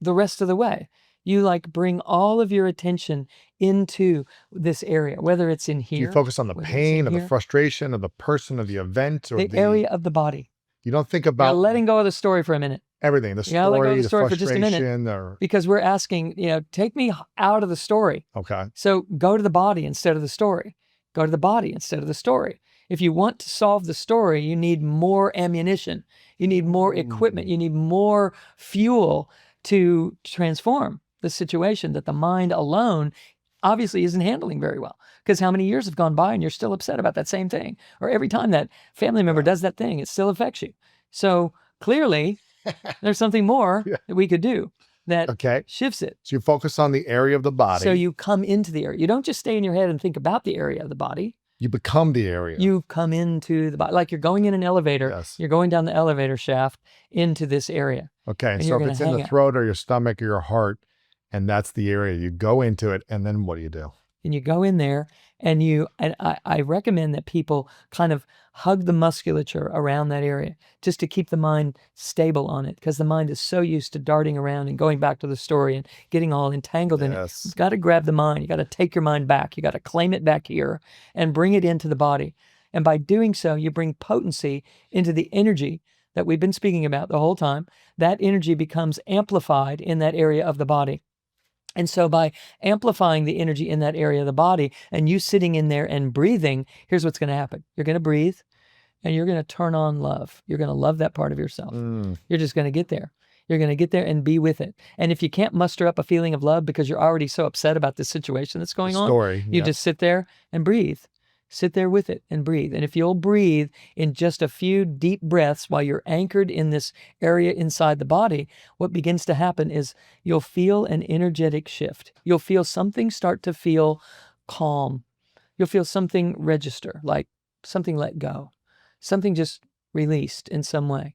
the rest of the way. You like bring all of your attention into this area, whether it's in Do you here, focus on the whether it's in pain or the here, frustration of the person or the event or the area of the body. you don't think You're about letting go of the story for a minute. everything, the You gotta let go of story, the the story for just a minute, frustration or, because we're asking, take me out of the story. okay. So go to the body instead of the story. Go to the body instead of the story. If you want to solve the story, you need more ammunition. You need more equipment. You need more fuel to transform the situation that the mind alone obviously isn't handling very well. Because how many years have gone by and you're still upset about that same thing? Or every time that family member does that thing, it still affects you. So clearly, there's something more Yeah. that we could do that Okay. shifts it. So you focus on the area of the body. So you come into the area. You don't just stay in your head and think about the area of the body. You become the area. You come into the body. Like you're going in an elevator. Yes. You're going down the elevator shaft into this area. Okay. And So you're if gonna it's in hang the out. throat or your stomach or your heart, and that's the area, you go into it, and then what do you do? And you go in there and I recommend that people kind of hug the musculature around that area just to keep the mind stable on it, because the mind is so used to darting around and going back to the story and getting all entangled in it. Yes. You've got to grab the mind. You got to take your mind back. You got to claim it back here and bring it into the body. And by doing so, you bring potency into the energy that we've been speaking about the whole time. That energy becomes amplified in that area of the body. And so by amplifying the energy in that area of the body and you sitting in there and breathing, here's what's going to happen. You're going to breathe and you're going to turn on love. You're going to love that part of yourself. You're just going to get there. You're going to get there and be with it. And if you can't muster up a feeling of love because you're already so upset about this situation that's going on, you just sit there and breathe. Sit there with it and breathe. And if you'll breathe in just a few deep breaths while you're anchored in this area inside the body, what begins to happen is you'll feel an energetic shift. You'll feel something start to feel calm. You'll feel something register, like something let go, something just released in some way.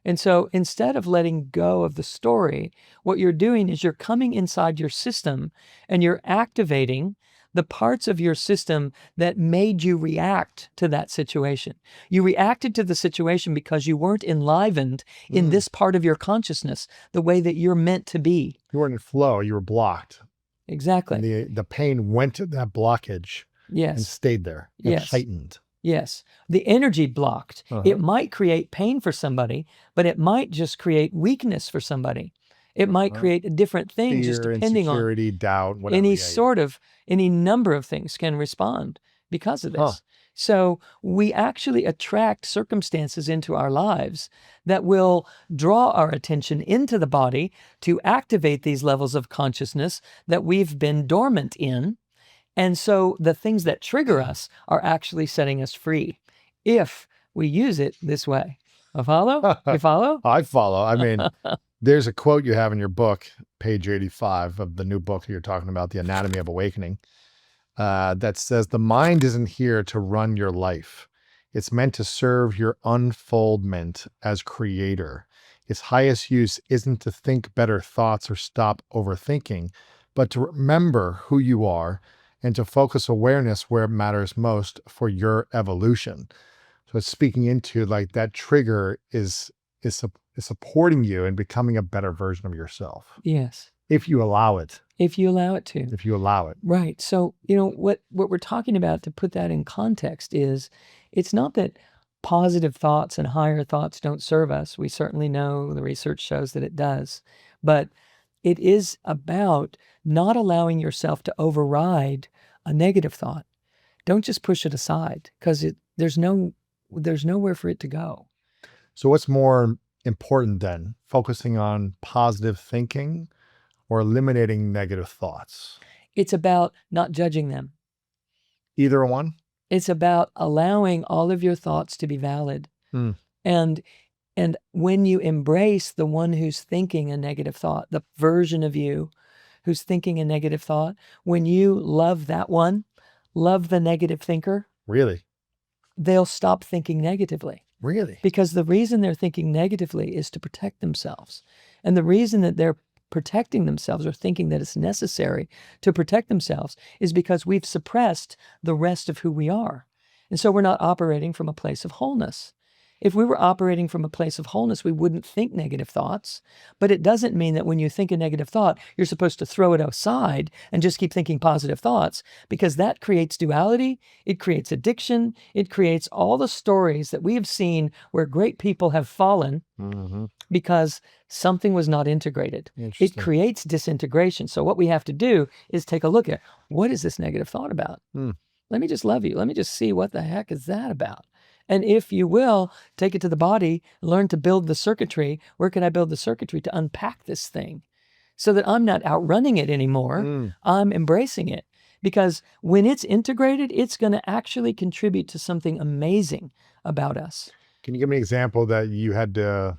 And so instead of letting go of the story, what you're doing is you're coming inside your system and you're activating the parts of your system that made you react to that situation. You reacted to the situation because you weren't enlivened in this part of your consciousness the way that you're meant to be. You weren't in flow. You were blocked. Exactly. And the pain went to that blockage and stayed there and heightened. Yes. The energy blocked. It might create pain for somebody, but it might just create weakness for somebody. It might create a different thing, just depending on insecurity, doubt, whatever. Any number of things can respond because of this. So we actually attract circumstances into our lives that will draw our attention into the body to activate these levels of consciousness that we've been dormant in. And so the things that trigger us are actually setting us free if we use it this way. You follow? You follow? I follow. I mean, there's a quote you have in your book, page 85 of the new book you're talking about, The Anatomy of Awakening, that says, the mind isn't here to run your life. It's meant to serve your unfoldment as creator. Its highest use isn't to think better thoughts or stop overthinking, but to remember who you are and to focus awareness where it matters most for your evolution. So it's speaking into like that trigger is supporting you in becoming a better version of yourself. Yes. If you allow it. If you allow it to. If you allow it. Right. So, what we're talking about, to put that in context, is it's not that positive thoughts and higher thoughts don't serve us. We certainly know the research shows that it does. But it is about not allowing yourself to override a negative thought. Don't just push it aside, because there's nowhere for it to go. So what's more important then? Focusing on positive thinking or eliminating negative thoughts? It's about not judging them. Either one? It's about allowing all of your thoughts to be valid. And when you embrace the one who's thinking a negative thought, the version of you who's thinking a negative thought, when you love that one, love the negative thinker. Really? They'll stop thinking negatively. Really? Because the reason they're thinking negatively is to protect themselves. And the reason that they're protecting themselves or thinking that it's necessary to protect themselves is because we've suppressed the rest of who we are. And so we're not operating from a place of wholeness. If we were operating from a place of wholeness, we wouldn't think negative thoughts. But it doesn't mean that when you think a negative thought, you're supposed to throw it aside and just keep thinking positive thoughts, because that creates duality. It creates addiction. It creates all the stories that we have seen where great people have fallen because something was not integrated. It creates disintegration. So what we have to do is take a look at, what is this negative thought about? Let me just love you. Let me just see, what the heck is that about? And if you will, take it to the body, learn to build the circuitry. Where can I build the circuitry to unpack this thing so that I'm not outrunning it anymore? I'm embracing it. Because when it's integrated, it's going to actually contribute to something amazing about us. Can you give me an example that you had to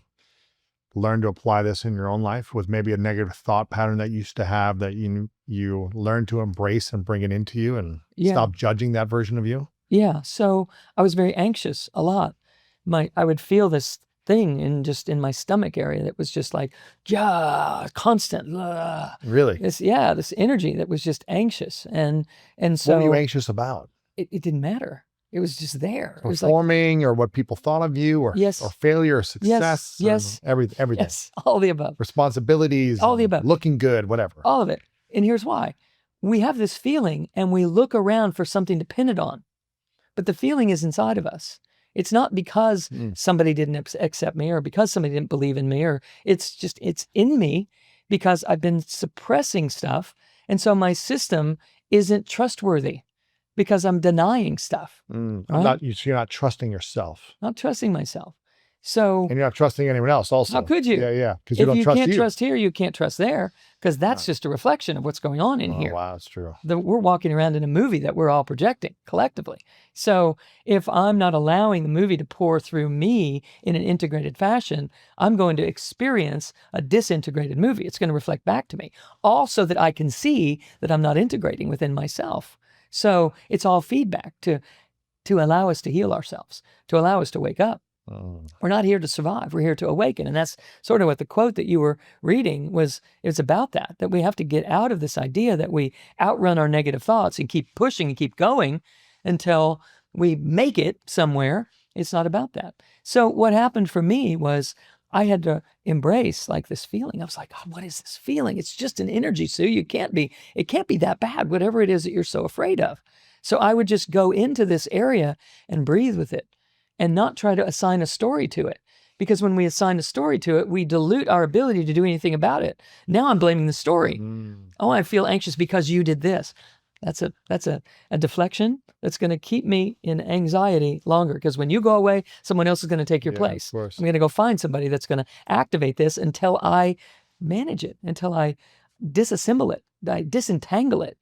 learn to apply this in your own life, with maybe a negative thought pattern that you used to have that you learned to embrace and bring it into you and stop judging that version of you? Yeah. So I was very anxious a lot. I would feel this thing in my stomach area that was just like, constant. Really? This energy that was just anxious. And so what were you anxious about? It didn't matter. It was just there. It was performing, or what people thought of you, or yes, or failure, or success, yes, everything. Yes, all the above. Responsibilities, all the above. Looking good, whatever. All of it. And here's why. We have this feeling and we look around for something to pin it on. But the feeling is inside of us. It's not because somebody didn't accept me, or because somebody didn't believe in me, or it's in me because I've been suppressing stuff. And so my system isn't trustworthy because I'm denying stuff. Right? You're not trusting yourself. Not trusting myself. So, and you're not trusting anyone else also. How could you? Yeah. Because you don't trust you. If you can't trust here, you can't trust there, because that's just a reflection of what's going on in here. Wow, that's true. We're walking around in a movie that we're all projecting collectively. So if I'm not allowing the movie to pour through me in an integrated fashion, I'm going to experience a disintegrated movie. It's going to reflect back to me. Also that I can see that I'm not integrating within myself. So it's all feedback to allow us to heal ourselves, to allow us to wake up. We're not here to survive. We're here to awaken. And that's sort of what the quote that you were reading was. It's about that we have to get out of this idea that we outrun our negative thoughts and keep pushing and keep going until we make it somewhere. It's not about that. So what happened for me was I had to embrace this feeling. I was like, what is this feeling? It's just an energy, Sue. It can't be that bad, whatever it is that you're so afraid of. So I would just go into this area and breathe with it, and not try to assign a story to it. Because when we assign a story to it, we dilute our ability to do anything about it. Now I'm blaming the story. Oh, I feel anxious because you did this. That's a deflection that's going to keep me in anxiety longer. Because when you go away, someone else is going to take your place. Of course. I'm going to go find somebody that's going to activate this until I manage it, until I disassemble it, I disentangle it.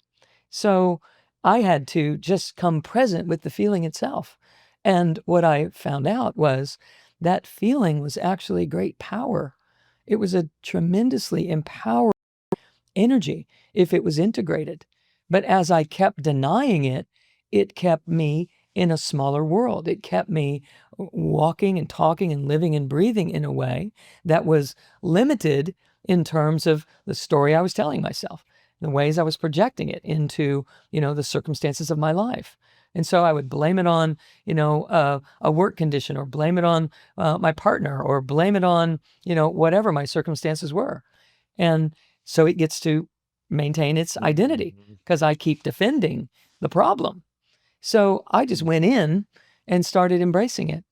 So I had to just come present with the feeling itself. And what I found out was that feeling was actually great power. It was a tremendously empowering energy if it was integrated. But as I kept denying it, it kept me in a smaller world. It kept me walking and talking and living and breathing in a way that was limited in terms of the story I was telling myself, the ways I was projecting it into, the circumstances of my life. And so I would blame it on, a work condition, or blame it on my partner, or blame it on, whatever my circumstances were. And so it gets to maintain its identity because I keep defending the problem. So I just went in and started embracing it.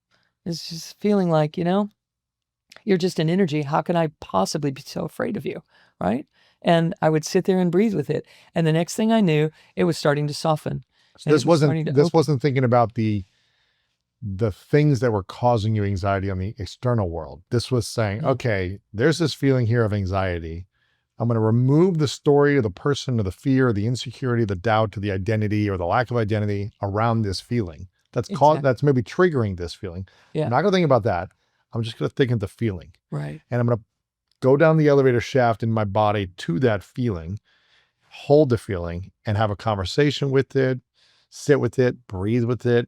It's just feeling like, you're just an energy. How can I possibly be so afraid of you? Right? And I would sit there and breathe with it. And the next thing I knew, it was starting to soften. So this wasn't thinking about the things that were causing you anxiety on the external world. This was saying, okay, there's this feeling here of anxiety. I'm going to remove the story or the person or the fear or the insecurity, the doubt or the identity or the lack of identity around this feeling. That's maybe triggering this feeling. Yeah. I'm not going to think about that. I'm just going to think of the feeling. Right. And I'm going to go down the elevator shaft in my body to that feeling, hold the feeling, and have a conversation with it. Sit with it, breathe with it,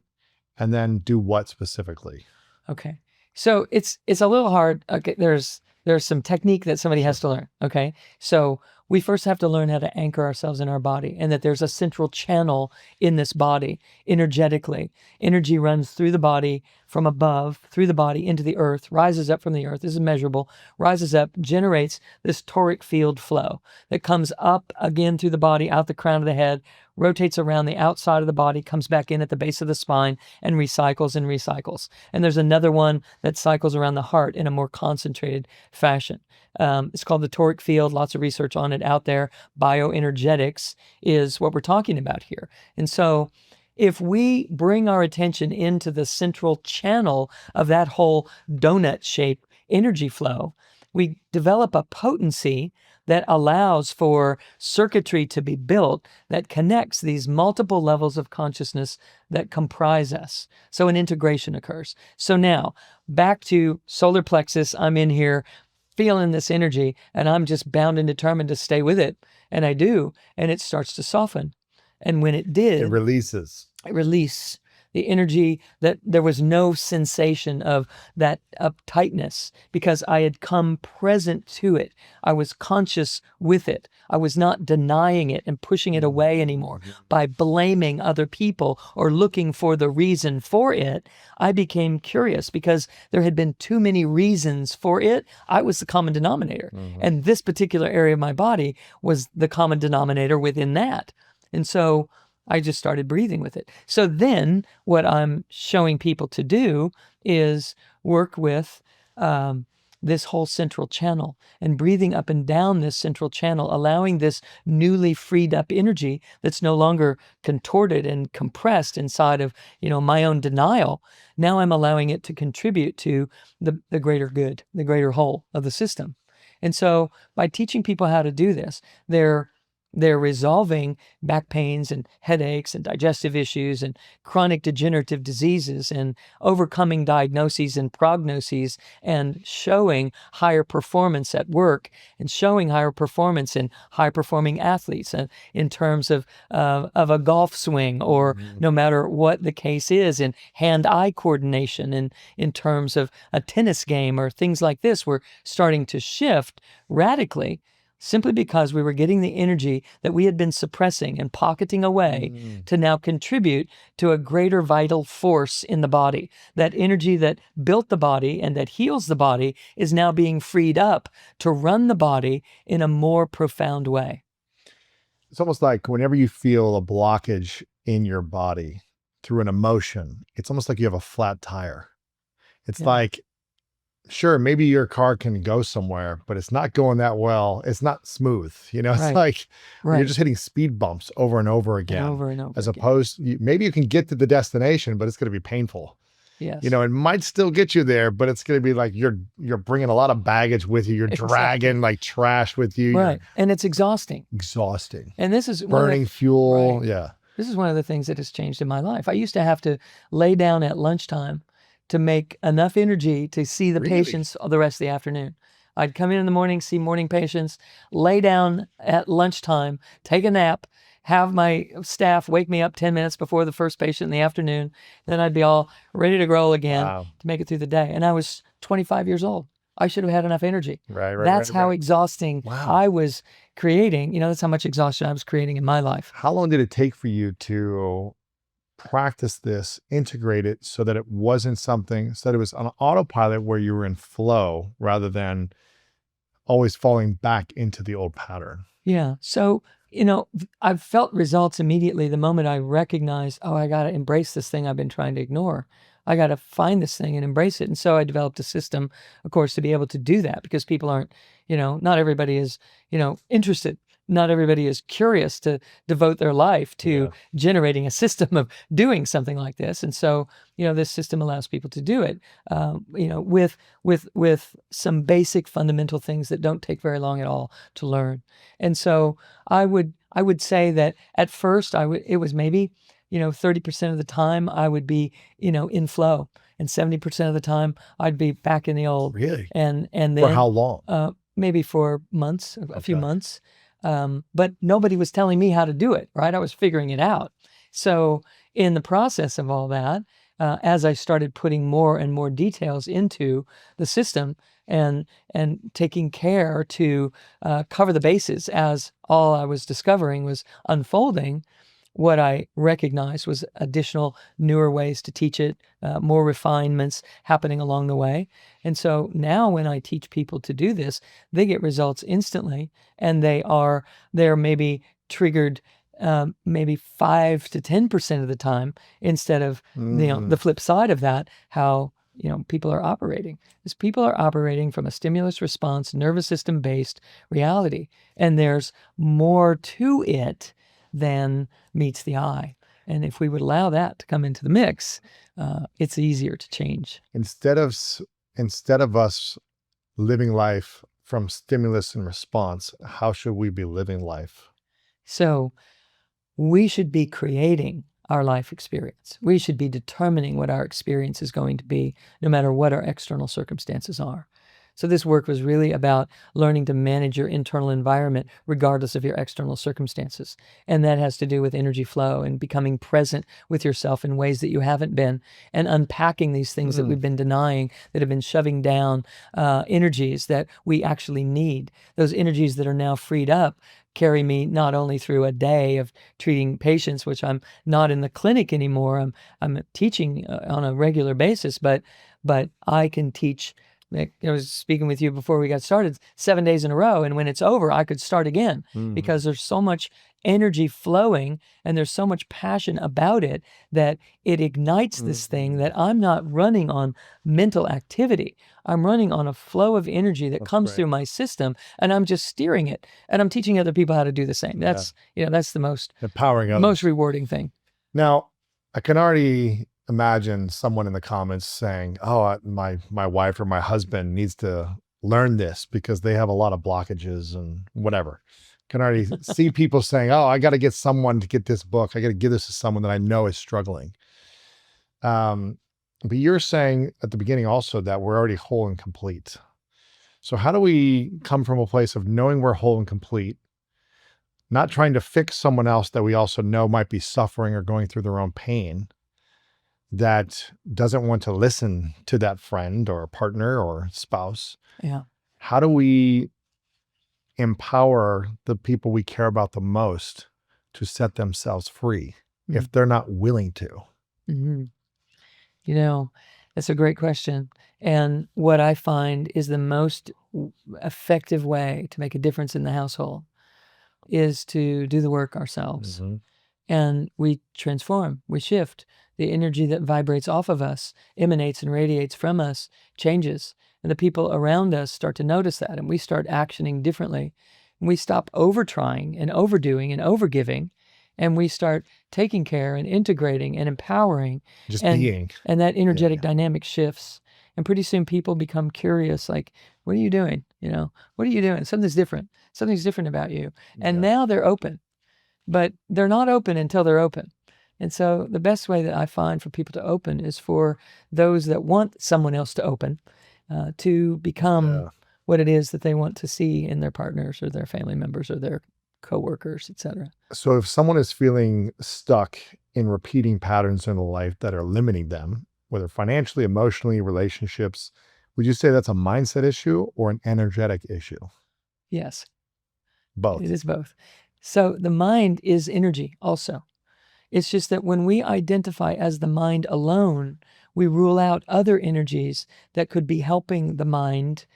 and then do what specifically? Okay. So it's a little hard. Okay. There's some technique that somebody has to learn. Okay. So we first have to learn how to anchor ourselves in our body, and that there's a central channel in this body energetically. Energy runs through the body from above, through the body into the earth, rises up from the earth. This is measurable, rises up, generates this toric field flow that comes up again through the body, out the crown of the head, rotates around the outside of the body, comes back in at the base of the spine, and recycles and recycles. And there's another one that cycles around the heart in a more concentrated fashion. It's called the toric field. Lots of research on it out there. Bioenergetics is what we're talking about here. And so if we bring our attention into the central channel of that whole donut-shaped energy flow, we develop a potency that allows for circuitry to be built that connects these multiple levels of consciousness that comprise us. So an integration occurs. So now, back to solar plexus, I'm in here feeling this energy, and I'm just bound and determined to stay with it. And I do, and it starts to soften. And when it did, It releases. I release the energy, that there was no sensation of that uptightness because I had come present to it. I was conscious with it. I was not denying it and pushing it away anymore by blaming other people or looking for the reason for it. I became curious because there had been too many reasons for it. I was the common denominator. And this particular area of my body was the common denominator within that. And so I just started breathing with it. So then what I'm showing people to do is work with this whole central channel and breathing up and down this central channel, allowing this newly freed up energy that's no longer contorted and compressed inside of, my own denial. Now I'm allowing it to contribute to the greater good, the greater whole of the system. And so by teaching people how to do this, they're resolving back pains and headaches and digestive issues and chronic degenerative diseases and overcoming diagnoses and prognoses and showing higher performance at work and showing higher performance in high-performing athletes in terms of a golf swing, or no matter what the case is, in hand-eye coordination, and in terms of a tennis game or things like this. We're starting to shift radically, simply because we were getting the energy that we had been suppressing and pocketing away to now contribute to a greater vital force in the body. That energy that built the body and that heals the body is now being freed up to run the body in a more profound way. It's almost like whenever you feel a blockage in your body through an emotion, it's almost like you have a flat tire. It's like, sure, maybe your car can go somewhere, but it's not going that well. It's not smooth. It's like you're just hitting speed bumps over and over again. And over and over as again. opposed, maybe you can get to the destination, but it's going to be painful. Yes. It might still get you there, but it's going to be like you're bringing a lot of baggage with you. You're dragging like trash with you. Right. And it's exhausting. Exhausting. And this is burning fuel. Right. Yeah. This is one of the things that has changed in my life. I used to have to lay down at lunchtime to make enough energy to see the patients the rest of the afternoon. I'd come in the morning, see morning patients, lay down at lunchtime, take a nap, have my staff wake me up 10 minutes before the first patient in the afternoon. Then I'd be all ready to roll again to make it through the day. And I was 25 years old. I should have had enough energy. That's how exhausting I was creating. That's how much exhaustion I was creating in my life. How long did it take for you to practice this, integrate it so that it wasn't something, so that it was on autopilot where you were in flow rather than always falling back into the old pattern? Yeah. So, I felt results immediately the moment I recognized, I got to embrace this thing I've been trying to ignore. I got to find this thing and embrace it. And so I developed a system, of course, to be able to do that, because people aren't, not everybody is, interested. Not everybody is curious to devote their life to generating a system of doing something like this. And so, this system allows people to do it, with some basic fundamental things that don't take very long at all to learn. And so I would say that at first it was maybe, 30% of the time I would be, in flow, and 70% of the time I'd be back in the old. Really? And then for how long? Maybe for months, a few months. But nobody was telling me how to do it, right? I was figuring it out. So in the process of all that, as I started putting more and more details into the system and taking care to cover the bases as all I was discovering was unfolding, what I recognized was additional newer ways to teach it, more refinements happening along the way. And so now when I teach people to do this, they get results instantly, and they're maybe triggered maybe 5 to 10% of the time, instead of the flip side of that, how people are operating. Is people are operating from a stimulus response, nervous system based reality, and there's more to it than meets the eye. And if we would allow that to come into the mix, it's easier to change. Instead of us living life from stimulus and response, how should we be living life? So we should be creating our life experience. We should be determining what our experience is going to be, no matter what our external circumstances are. So this work was really about learning to manage your internal environment regardless of your external circumstances. And that has to do with energy flow and becoming present with yourself in ways that you haven't been, and unpacking these things that we've been denying, that have been shoving down energies that we actually need. Those energies that are now freed up carry me not only through a day of treating patients, which I'm not in the clinic anymore, I'm teaching on a regular basis, but I can teach. I was speaking with you before we got started, 7 days in a row, and when it's over, I could start again, because there's so much energy flowing and there's so much passion about it that it ignites this thing that I'm not running on mental activity. I'm running on a flow of energy that comes through my system, and I'm just steering it, and I'm teaching other people how to do the same. That's that's the most empowering others. Most rewarding thing. Now, I can already imagine someone in the comments saying, oh, my wife or my husband needs to learn this because they have a lot of blockages and whatever. Can already see people saying, oh, I got to get someone to get this book. I got to give this to someone that I know is struggling. But you're saying at the beginning also that we're already whole and complete. So how do we come from a place of knowing we're whole and complete, not trying to fix someone else that we also know might be suffering or going through their own pain, that doesn't want to listen to that friend or partner or spouse? Yeah. How do we empower the people we care about the most to set themselves free if they're not willing to? That's a great question. And what I find is the most effective way to make a difference in the household is to do the work ourselves. And we transform, we shift. The energy that vibrates off of us, emanates and radiates from us, changes. And the people around us start to notice that, and we start actioning differently. And we stop over-trying and overdoing and overgiving, and we start taking care and integrating and empowering. Just being. And that energetic dynamic shifts. And pretty soon people become curious, like, what are you doing? What are you doing? Something's different. Something's different about you. And now they're open. But they're not open until they're open. And so the best way that I find for people to open is for those that want someone else to open, to become what it is that they want to see in their partners or their family members or their coworkers, etc. So if someone is feeling stuck in repeating patterns in their life that are limiting them, whether financially, emotionally, relationships, would you say that's a mindset issue or an energetic issue? Yes. Both. It is both. So the mind is energy also. It's just that when we identify as the mind alone, we rule out other energies that could be helping the mind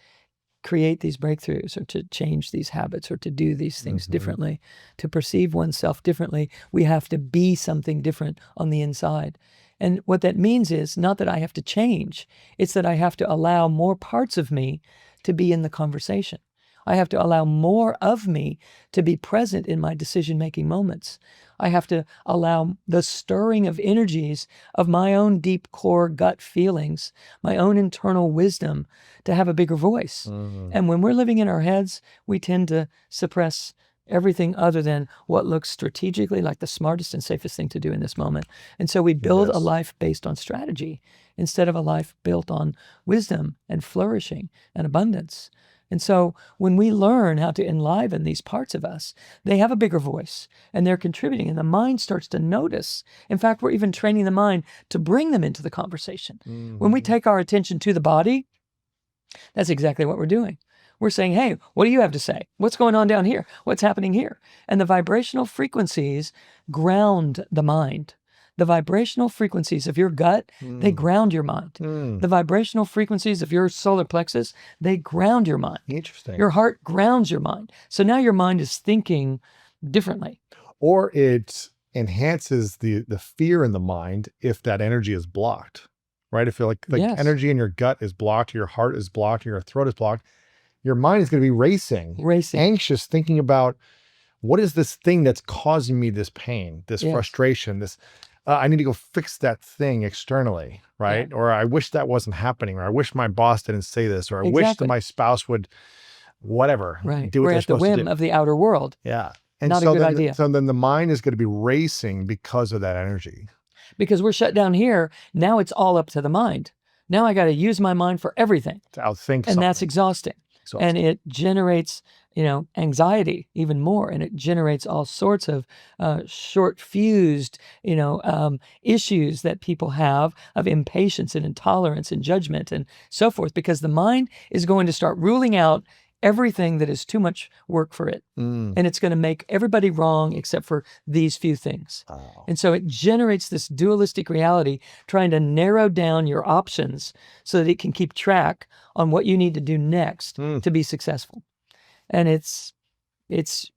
create these breakthroughs, or to change these habits, or to do these things differently, to perceive oneself differently. We have to be something different on the inside. And what that means is not that I have to change, it's that I have to allow more parts of me to be in the conversation. I have to allow more of me to be present in my decision-making moments. I have to allow the stirring of energies of my own deep core gut feelings, my own internal wisdom, to have a bigger voice. And when we're living in our heads, we tend to suppress everything other than what looks strategically like the smartest and safest thing to do in this moment. And so we build a life based on strategy instead of a life built on wisdom and flourishing and abundance. And so when we learn how to enliven these parts of us, they have a bigger voice and they're contributing, and the mind starts to notice. In fact, we're even training the mind to bring them into the conversation. When we take our attention to the body, that's exactly what we're doing. We're saying, hey, what do you have to say? What's going on down here? What's happening here? And the vibrational frequencies ground the mind. The vibrational frequencies of your gut, they ground your mind. The vibrational frequencies of your solar plexus, they ground your mind. Interesting. Your heart grounds your mind. So now your mind is thinking differently. Or it enhances the fear in the mind if that energy is blocked, right? If you're like Yes. energy in your gut is blocked, your heart is blocked, your throat is blocked, your mind is going to be racing, anxious, thinking about what is this thing that's causing me this pain, this frustration, this, I need to go fix that thing externally, right? Or I wish that wasn't happening, or I wish my boss didn't say this, or I wish that my spouse would, whatever, do what We're they're at the supposed to whim do. of the outer world. Yeah. And Not a good idea. So then the mind is going to be racing because of that energy. Because we're shut down here, now it's all up to the mind. Now I got to use my mind for everything. To outthink And that's exhausting. And it generates, anxiety even more. And it generates all sorts of short-fused, issues that people have of impatience and intolerance and judgment and so forth, because the mind is going to start ruling out everything that is too much work for it. And it's going to make everybody wrong except for these few things. And so it generates this dualistic reality, trying to narrow down your options so that it can keep track on what you need to do next to be successful. And it's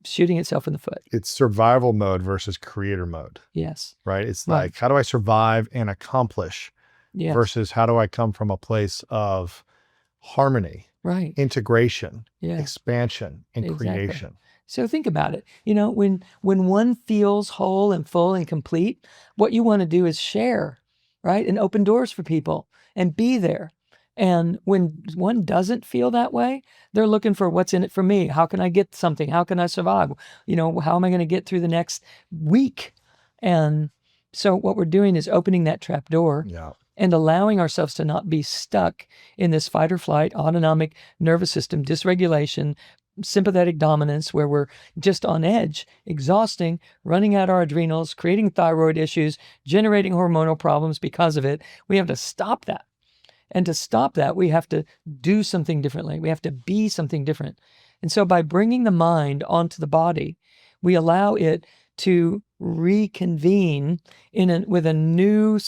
shooting itself in the foot. It's survival mode versus creator mode. Yes. Right? It's like, how do I survive and accomplish versus how do I come from a place of harmony, integration, expansion, and creation. So think about it. When one feels whole and full and complete, what you want to do is share, right? And open doors for people and be there. And when one doesn't feel that way, they're looking for what's in it for me. How can I get something? How can I survive? How am I going to get through the next week? And so what we're doing is opening that trap door and allowing ourselves to not be stuck in this fight or flight, autonomic nervous system dysregulation, sympathetic dominance, where we're just on edge, exhausting, running out our adrenals, creating thyroid issues, generating hormonal problems because of it. We have to stop that. And to stop that, we have to do something differently. We have to be something different. And so by bringing the mind onto the body, we allow it to reconvene with a new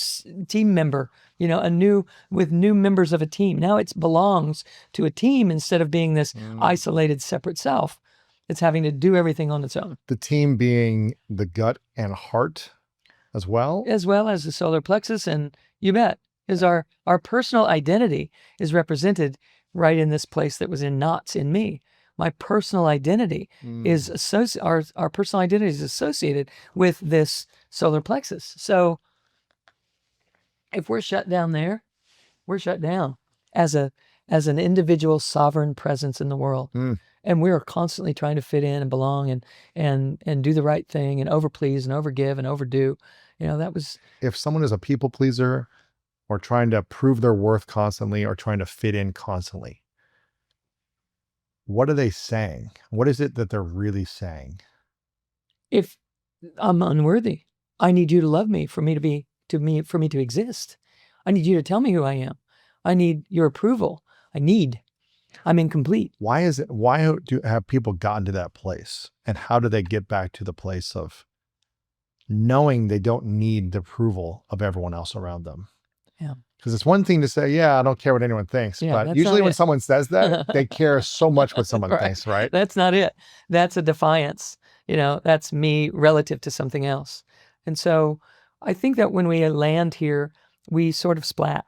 team member, with new members of a team. Now it belongs to a team instead of being this isolated, separate self. It's having to do everything on its own. The team being the gut and heart as well? As well as the solar plexus, and you bet. Is our personal identity is represented right in this place that was in knots in me. My personal identity is our personal identity is associated with this solar plexus. So if we're shut down there, we're shut down as an individual sovereign presence in the world. And we're constantly trying to fit in and belong and do the right thing and overplease and overgive and overdo. That was... If someone is a people pleaser, or trying to prove their worth constantly, or trying to fit in constantly, what are they saying? What is it that they're really saying? If I'm unworthy, I need you to love me for me to exist. I need you to tell me who I am. I need your approval. I'm incomplete. Why have people gotten to that place? And how do they get back to the place of knowing they don't need the approval of everyone else around them? Yeah. Because it's one thing to say, I don't care what anyone thinks. But usually when someone says that, they care so much what someone thinks, right? That's not it. That's a defiance. That's me relative to something else. And so I think that when we land here, we sort of splat.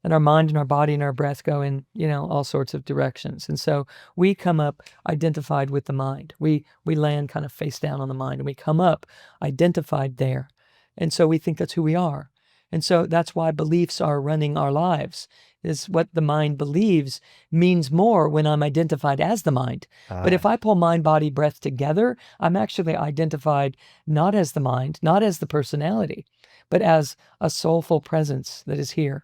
And our mind and our body and our breath go in, all sorts of directions. And so we come up identified with the mind. We land kind of face down on the mind, and we come up identified there. And so we think that's who we are. And so that's why beliefs are running our lives, is what the mind believes means more when I'm identified as the mind. But if I pull mind, body, breath together, I'm actually identified not as the mind, not as the personality, but as a soulful presence that is here.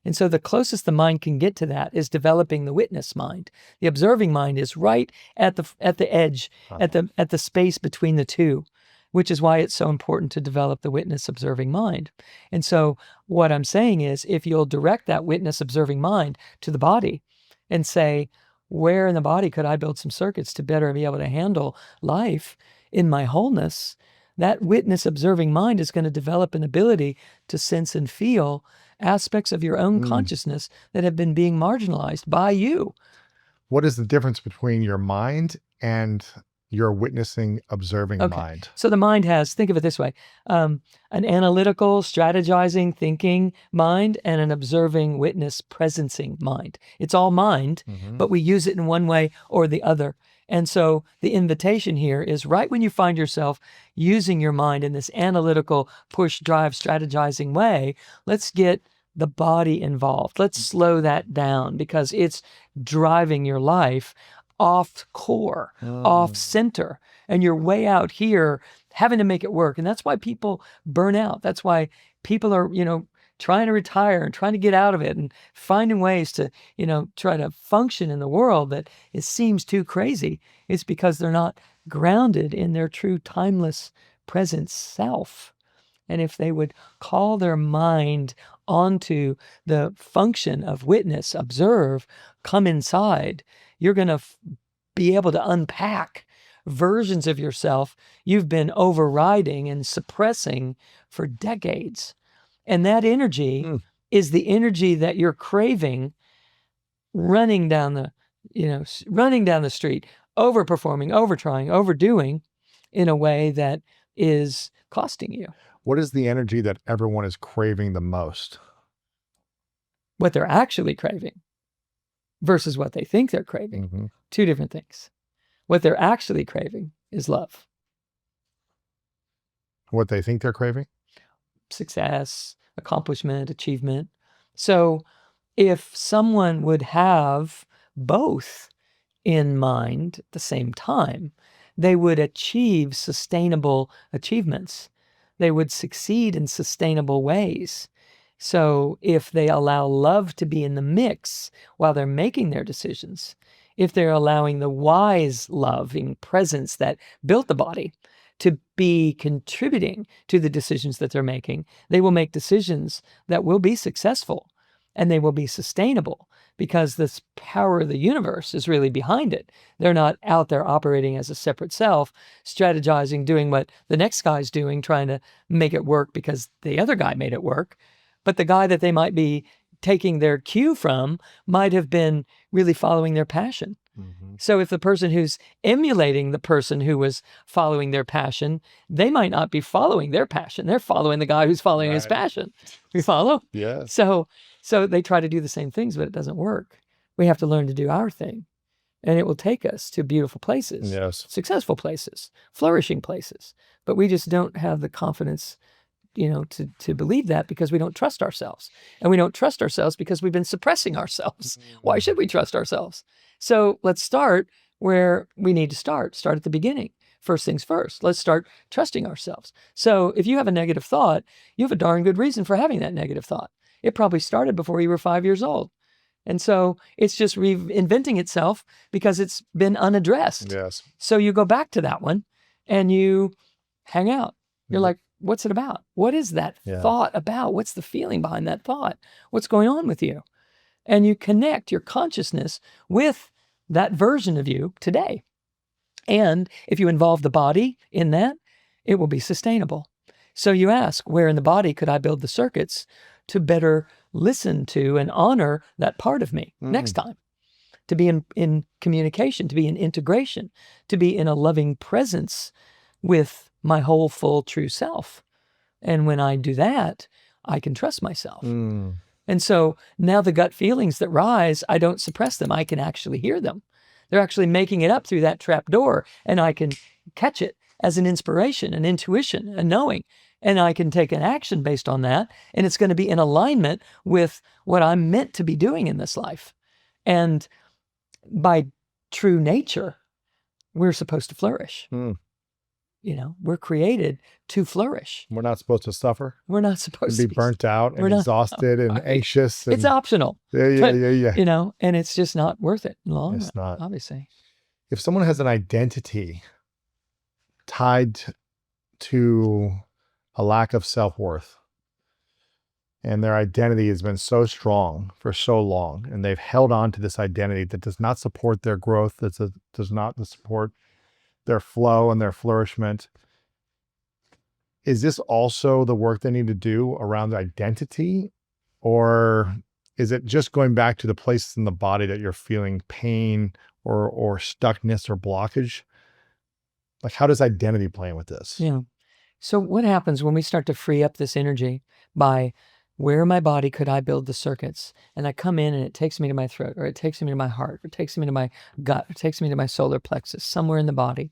And so the closest the mind can get to that is developing the witness mind. The observing mind is right at the edge, at the space between the two, which is why it's so important to develop the witness observing mind. And so what I'm saying is, if you'll direct that witness observing mind to the body and say, where in the body could I build some circuits to better be able to handle life in my wholeness? That witness observing mind is going to develop an ability to sense and feel aspects of your own consciousness that have been being marginalized by you. What is the difference between your mind and your witnessing, observing mind? So the mind has, think of it this way, an analytical, strategizing, thinking mind and an observing, witness, presencing mind. It's all mind, but we use it in one way or the other. And so the invitation here is right when you find yourself using your mind in this analytical, push, drive, strategizing way, let's get the body involved. Let's slow that down because it's driving your life off core, off center, and you're way out here having to make it work. And that's why people burn out. That's why people are, trying to retire and trying to get out of it and finding ways to, try to function in the world that it seems too crazy. It's because they're not grounded in their true timeless present self. And if they would call their mind onto the function of witness, observe, come inside, you're going to be able to unpack versions of yourself you've been overriding and suppressing for decades. And that energy is the energy that you're craving running down the street, overperforming, overtrying, overdoing in a way that is costing you. What is the energy that everyone is craving the most? What they're actually craving versus what they think they're craving. Two different things. What they're actually craving is love. What they think they're craving? Success, accomplishment, achievement. So if someone would have both in mind at the same time, they would achieve sustainable achievements. They would succeed in sustainable ways. So if they allow love to be in the mix while they're making their decisions, if they're allowing the wise loving presence that built the body to be contributing to the decisions that they're making, they will make decisions that will be successful and they will be sustainable because this power of the universe is really behind it. They're not out there operating as a separate self, strategizing, doing what the next guy's doing, trying to make it work because the other guy made it work. But the guy that they might be taking their cue from might have been really following their passion. So if the person who's emulating the person who was following their passion, they might not be following their passion. They're following the guy who's following his passion. You follow? Yeah. So they try to do the same things, but it doesn't work. We have to learn to do our thing. And it will take us to beautiful places, successful places, flourishing places. But we just don't have the confidence to believe that because we don't trust ourselves. And we don't trust ourselves because we've been suppressing ourselves. Why should we trust ourselves? So let's start where we need to start. Start at the beginning. First things first. Let's start trusting ourselves. So if you have a negative thought, you have a darn good reason for having that negative thought. It probably started before you were 5 years old. And so it's just reinventing itself because it's been unaddressed. Yes. So you go back to that one and you hang out. You're like, what's it about? What is that thought about? What's the feeling behind that thought? What's going on with you? And you connect your consciousness with that version of you today. And if you involve the body in that, it will be sustainable. So you ask, where in the body could I build the circuits to better listen to and honor that part of me next time? To be in communication, to be in integration, to be in a loving presence with my whole, full, true self. And when I do that, I can trust myself. And so now the gut feelings that rise, I don't suppress them. I can actually hear them. They're actually making it up through that trap door, and I can catch it as an inspiration, an intuition, a knowing. And I can take an action based on that, and it's going to be in alignment with what I'm meant to be doing in this life. And by true nature, we're supposed to flourish. we're created to flourish. We're not supposed to suffer We're not and supposed be to be. burnt out We're and not exhausted and right. anxious. It's And optional. yeah. And it's just not worth it in the long run, It's not. obviously. If someone has an identity tied to a lack of self-worth, and their identity has been so strong for so long, and they've held on to this identity that does not support their growth, that does not support their flow and their flourishment, is this also the work they need to do around identity? Or is it just going back to the places in the body that you're feeling pain or stuckness or blockage? Like, how does identity play in with this? Yeah. So what happens when we start to free up this energy by where in my body could I build the circuits? And I come in and it takes me to my throat, or it takes me to my heart, or it takes me to my gut, or it takes me to my solar plexus, somewhere in the body.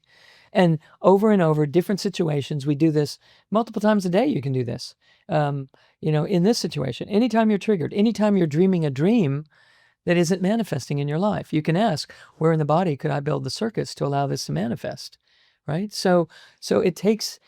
And over, different situations, we do this multiple times a day. You can do this. In this situation, anytime you're triggered, anytime you're dreaming a dream that isn't manifesting in your life, you can ask, where in the body could I build the circuits to allow this to manifest? Right? So it takes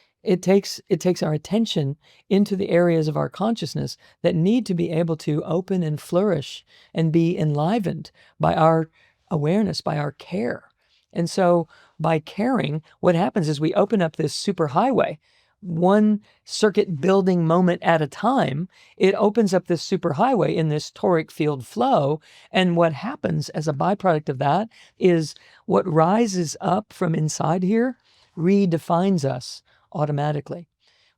our attention into the areas of our consciousness that need to be able to open and flourish and be enlivened by our awareness, by our care. And so by caring, what happens is we open up this superhighway, one circuit building moment at a time. It opens up this superhighway in this toric field flow. And what happens as a byproduct of that is what rises up from inside here redefines us automatically.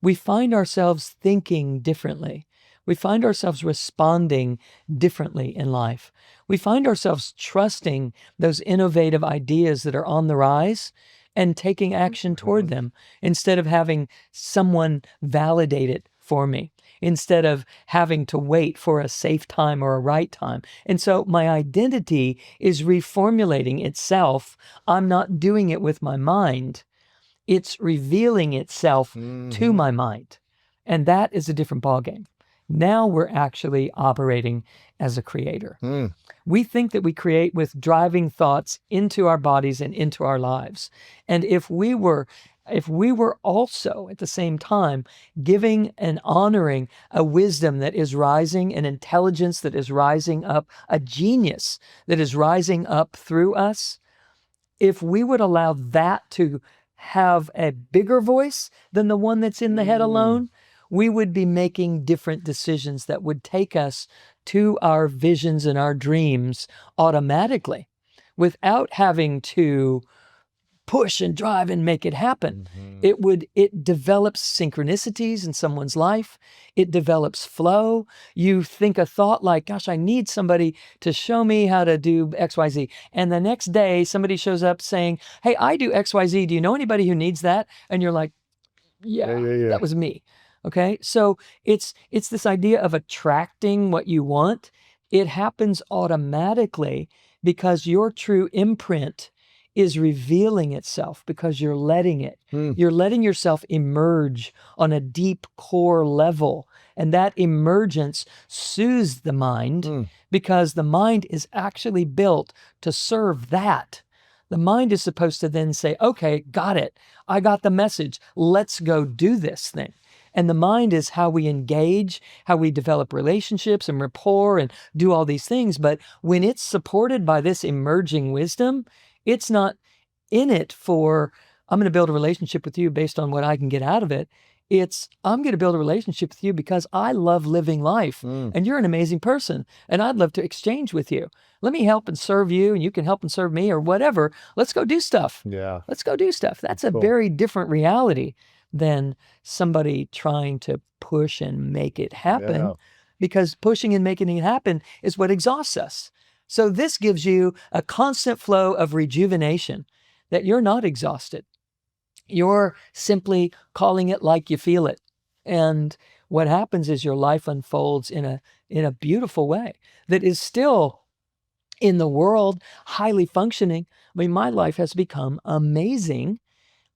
We find ourselves thinking differently. We find ourselves responding differently in life. We find ourselves trusting those innovative ideas that are on the rise and taking action toward them instead of having someone validate it for me, instead of having to wait for a safe time or a right time. And so my identity is reformulating itself. I'm not doing it with my mind. It's revealing itself to my mind. And that is a different ballgame. Now we're actually operating as a creator. We think that we create with driving thoughts into our bodies and into our lives. And if we were also at the same time giving and honoring a wisdom that is rising, an intelligence that is rising up, a genius that is rising up through us, if we would allow that to have a bigger voice than the one that's in the head alone, we would be making different decisions that would take us to our visions and our dreams automatically without having to push and drive and make it happen. It develops synchronicities in someone's life. It develops flow. You think a thought like, gosh, I need somebody to show me how to do XYZ. And the next day somebody shows up saying, hey, I do XYZ. Do you know anybody who needs that? And you're like, yeah. That was me. Okay. So it's this idea of attracting what you want. It happens automatically because your true imprint is revealing itself because you're letting it. You're letting yourself emerge on a deep core level. And that emergence soothes the mind because the mind is actually built to serve that. The mind is supposed to then say, okay, got it. I got the message. Let's go do this thing. And the mind is how we engage, how we develop relationships and rapport and do all these things. But when it's supported by this emerging wisdom, it's not in it for, I'm going to build a relationship with you based on what I can get out of it. It's, I'm going to build a relationship with you because I love living life and you're an amazing person and I'd love to exchange with you. Let me help and serve you and you can help and serve me or whatever. Let's go do stuff. Let's go do stuff. That's a very different reality than somebody trying to push and make it happen because pushing and making it happen is what exhausts us. So this gives you a constant flow of rejuvenation that you're not exhausted. You're simply calling it like you feel it. And what happens is your life unfolds in a beautiful way that is still in the world highly functioning. I mean, my life has become amazing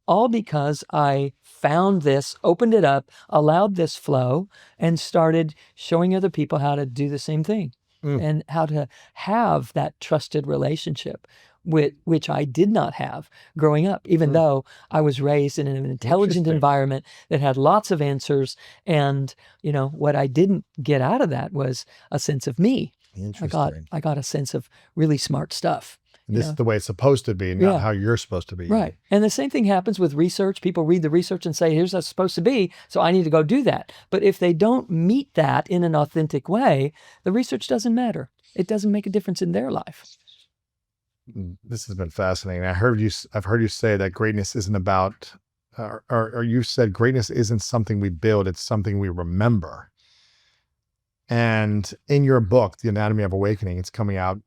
all because I found this, opened it up, allowed this flow, and started showing other people how to do the same thing and how to have that trusted relationship which I did not have growing up, even though I was raised in an intelligent Interesting. environment that had lots of answers. And, what I didn't get out of that was a sense of me. Interesting. I got a sense of really smart stuff. And this is the way it's supposed to be, not how you're supposed to be. Right. And the same thing happens with research. People read the research and say, here's how it's supposed to be, so I need to go do that. But if they don't meet that in an authentic way, the research doesn't matter. It doesn't make a difference in their life. This has been fascinating. I've heard you say that greatness isn't about, or you said greatness isn't something we build, it's something we remember. And in your book, The Anatomy of Awakening, it's coming out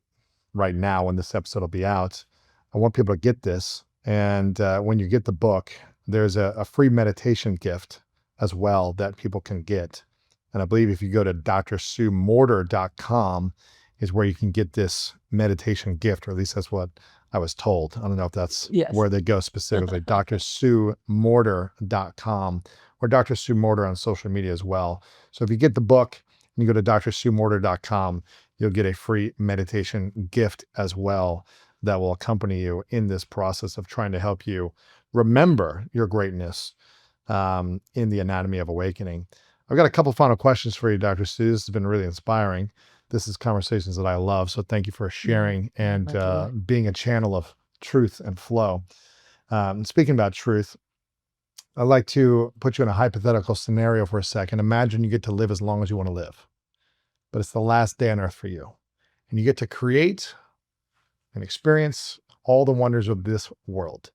right now when this episode will be out. I want people to get this. And when you get the book, there's a free meditation gift as well that people can get. And I believe if you go to drsuemorter.com is where you can get this meditation gift, or at least that's what I was told. I don't know if that's where they go specifically. drsuemorter.com or Dr. Sue Morter on social media as well. So if you get the book and you go to drsuemorter.com, you'll get a free meditation gift as well that will accompany you in this process of trying to help you remember your greatness in the Anatomy of Awakening. I've got a couple final questions for you, Dr. Sue. This has been really inspiring. This is conversations that I love. So thank you for sharing and being a channel of truth and flow. Speaking about truth, I'd like to put you in a hypothetical scenario for a second. Imagine you get to live as long as you want to live, but it's the last day on earth for you. And you get to create and experience all the wonders of this world.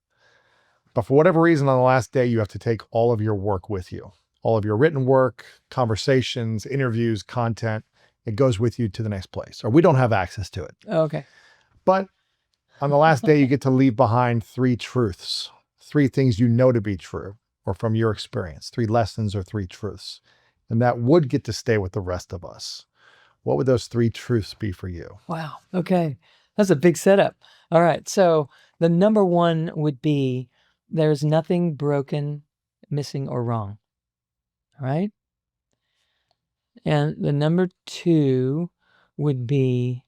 But for whatever reason, on the last day, you have to take all of your work with you. All of your written work, conversations, interviews, content, it goes with you to the next place, or we don't have access to it. Okay. But on the last day, you get to leave behind 3 truths, 3 things you know to be true, or from your experience, 3 lessons or 3 truths. And that would get to stay with the rest of us. What would those 3 truths be for you? Wow. Okay. That's a big setup. All right. So the number 1 would be, there's nothing broken, missing, or wrong. All right. And the number 2 would be,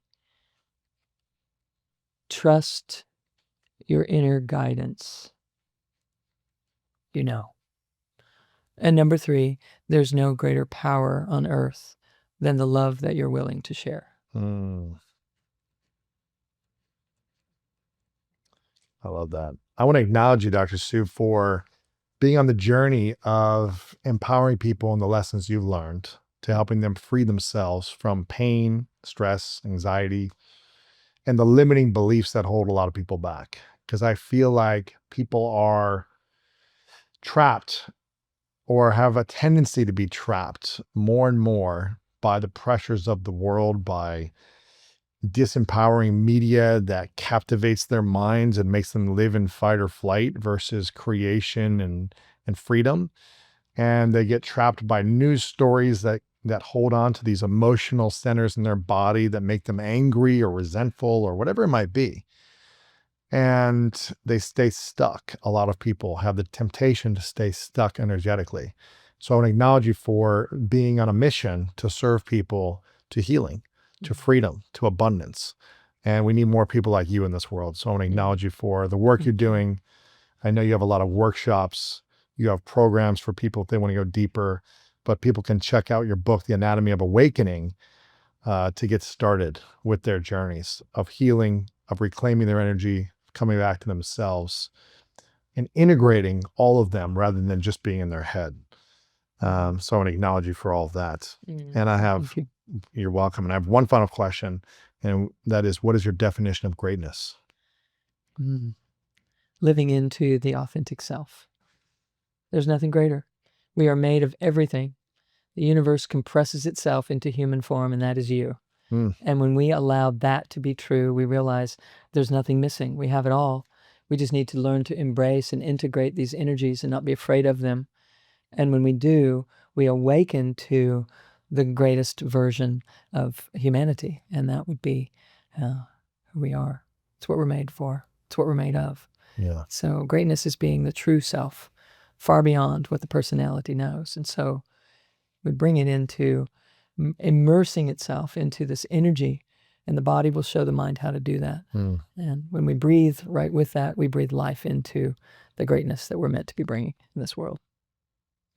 trust your inner guidance. And number 3, there's no greater power on earth than the love that you're willing to share. I love that. I want to acknowledge you, Dr. Sue, for being on the journey of empowering people in the lessons you've learned, to helping them free themselves from pain, stress, anxiety, and the limiting beliefs that hold a lot of people back. Because I feel like people are trapped, or have a tendency to be trapped more and more by the pressures of the world, by disempowering media that captivates their minds and makes them live in fight or flight versus creation and freedom. And they get trapped by news stories that hold on to these emotional centers in their body that make them angry or resentful or whatever it might be. And they stay stuck. A lot of people have the temptation to stay stuck energetically. So I want to acknowledge you for being on a mission to serve people to healing, to freedom, to abundance. And we need more people like you in this world. So I want to acknowledge you for the work you're doing. I know you have a lot of workshops. You have programs for people if they want to go deeper, but people can check out your book, The Anatomy of Awakening, to get started with their journeys of healing, of reclaiming their energy, coming back to themselves, and integrating all of them rather than just being in their head. So I want to acknowledge you for all of that. And I have, you're welcome. And I have one final question, and that is, what is your definition of greatness? Living into the authentic self. There's nothing greater. We are made of everything. The universe compresses itself into human form, and that is you. And when we allow that to be true, we realize there's nothing missing. We have it all. We just need to learn to embrace and integrate these energies and not be afraid of them. And when we do, we awaken to the greatest version of humanity. And that would be who we are. It's what we're made for. It's what we're made of. Yeah. So greatness is being the true self, far beyond what the personality knows. And so we bring it into immersing itself into this energy and the body will show the mind how to do that. Mm. And when we breathe right with that, we breathe life into the greatness that we're meant to be bringing in this world.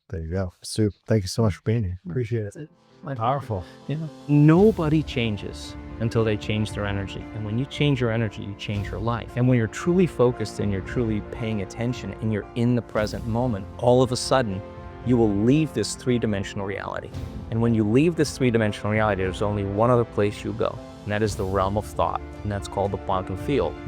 There you go. Sue, thank you so much for being here. Appreciate it. Powerful. Yeah. Nobody changes until they change their energy. And when you change your energy, you change your life. And when you're truly focused and you're truly paying attention and you're in the present moment, all of a sudden, you will leave this three-dimensional reality. And when you leave this three-dimensional reality, there's only one other place you go, and that is the realm of thought. And that's called the quantum field. The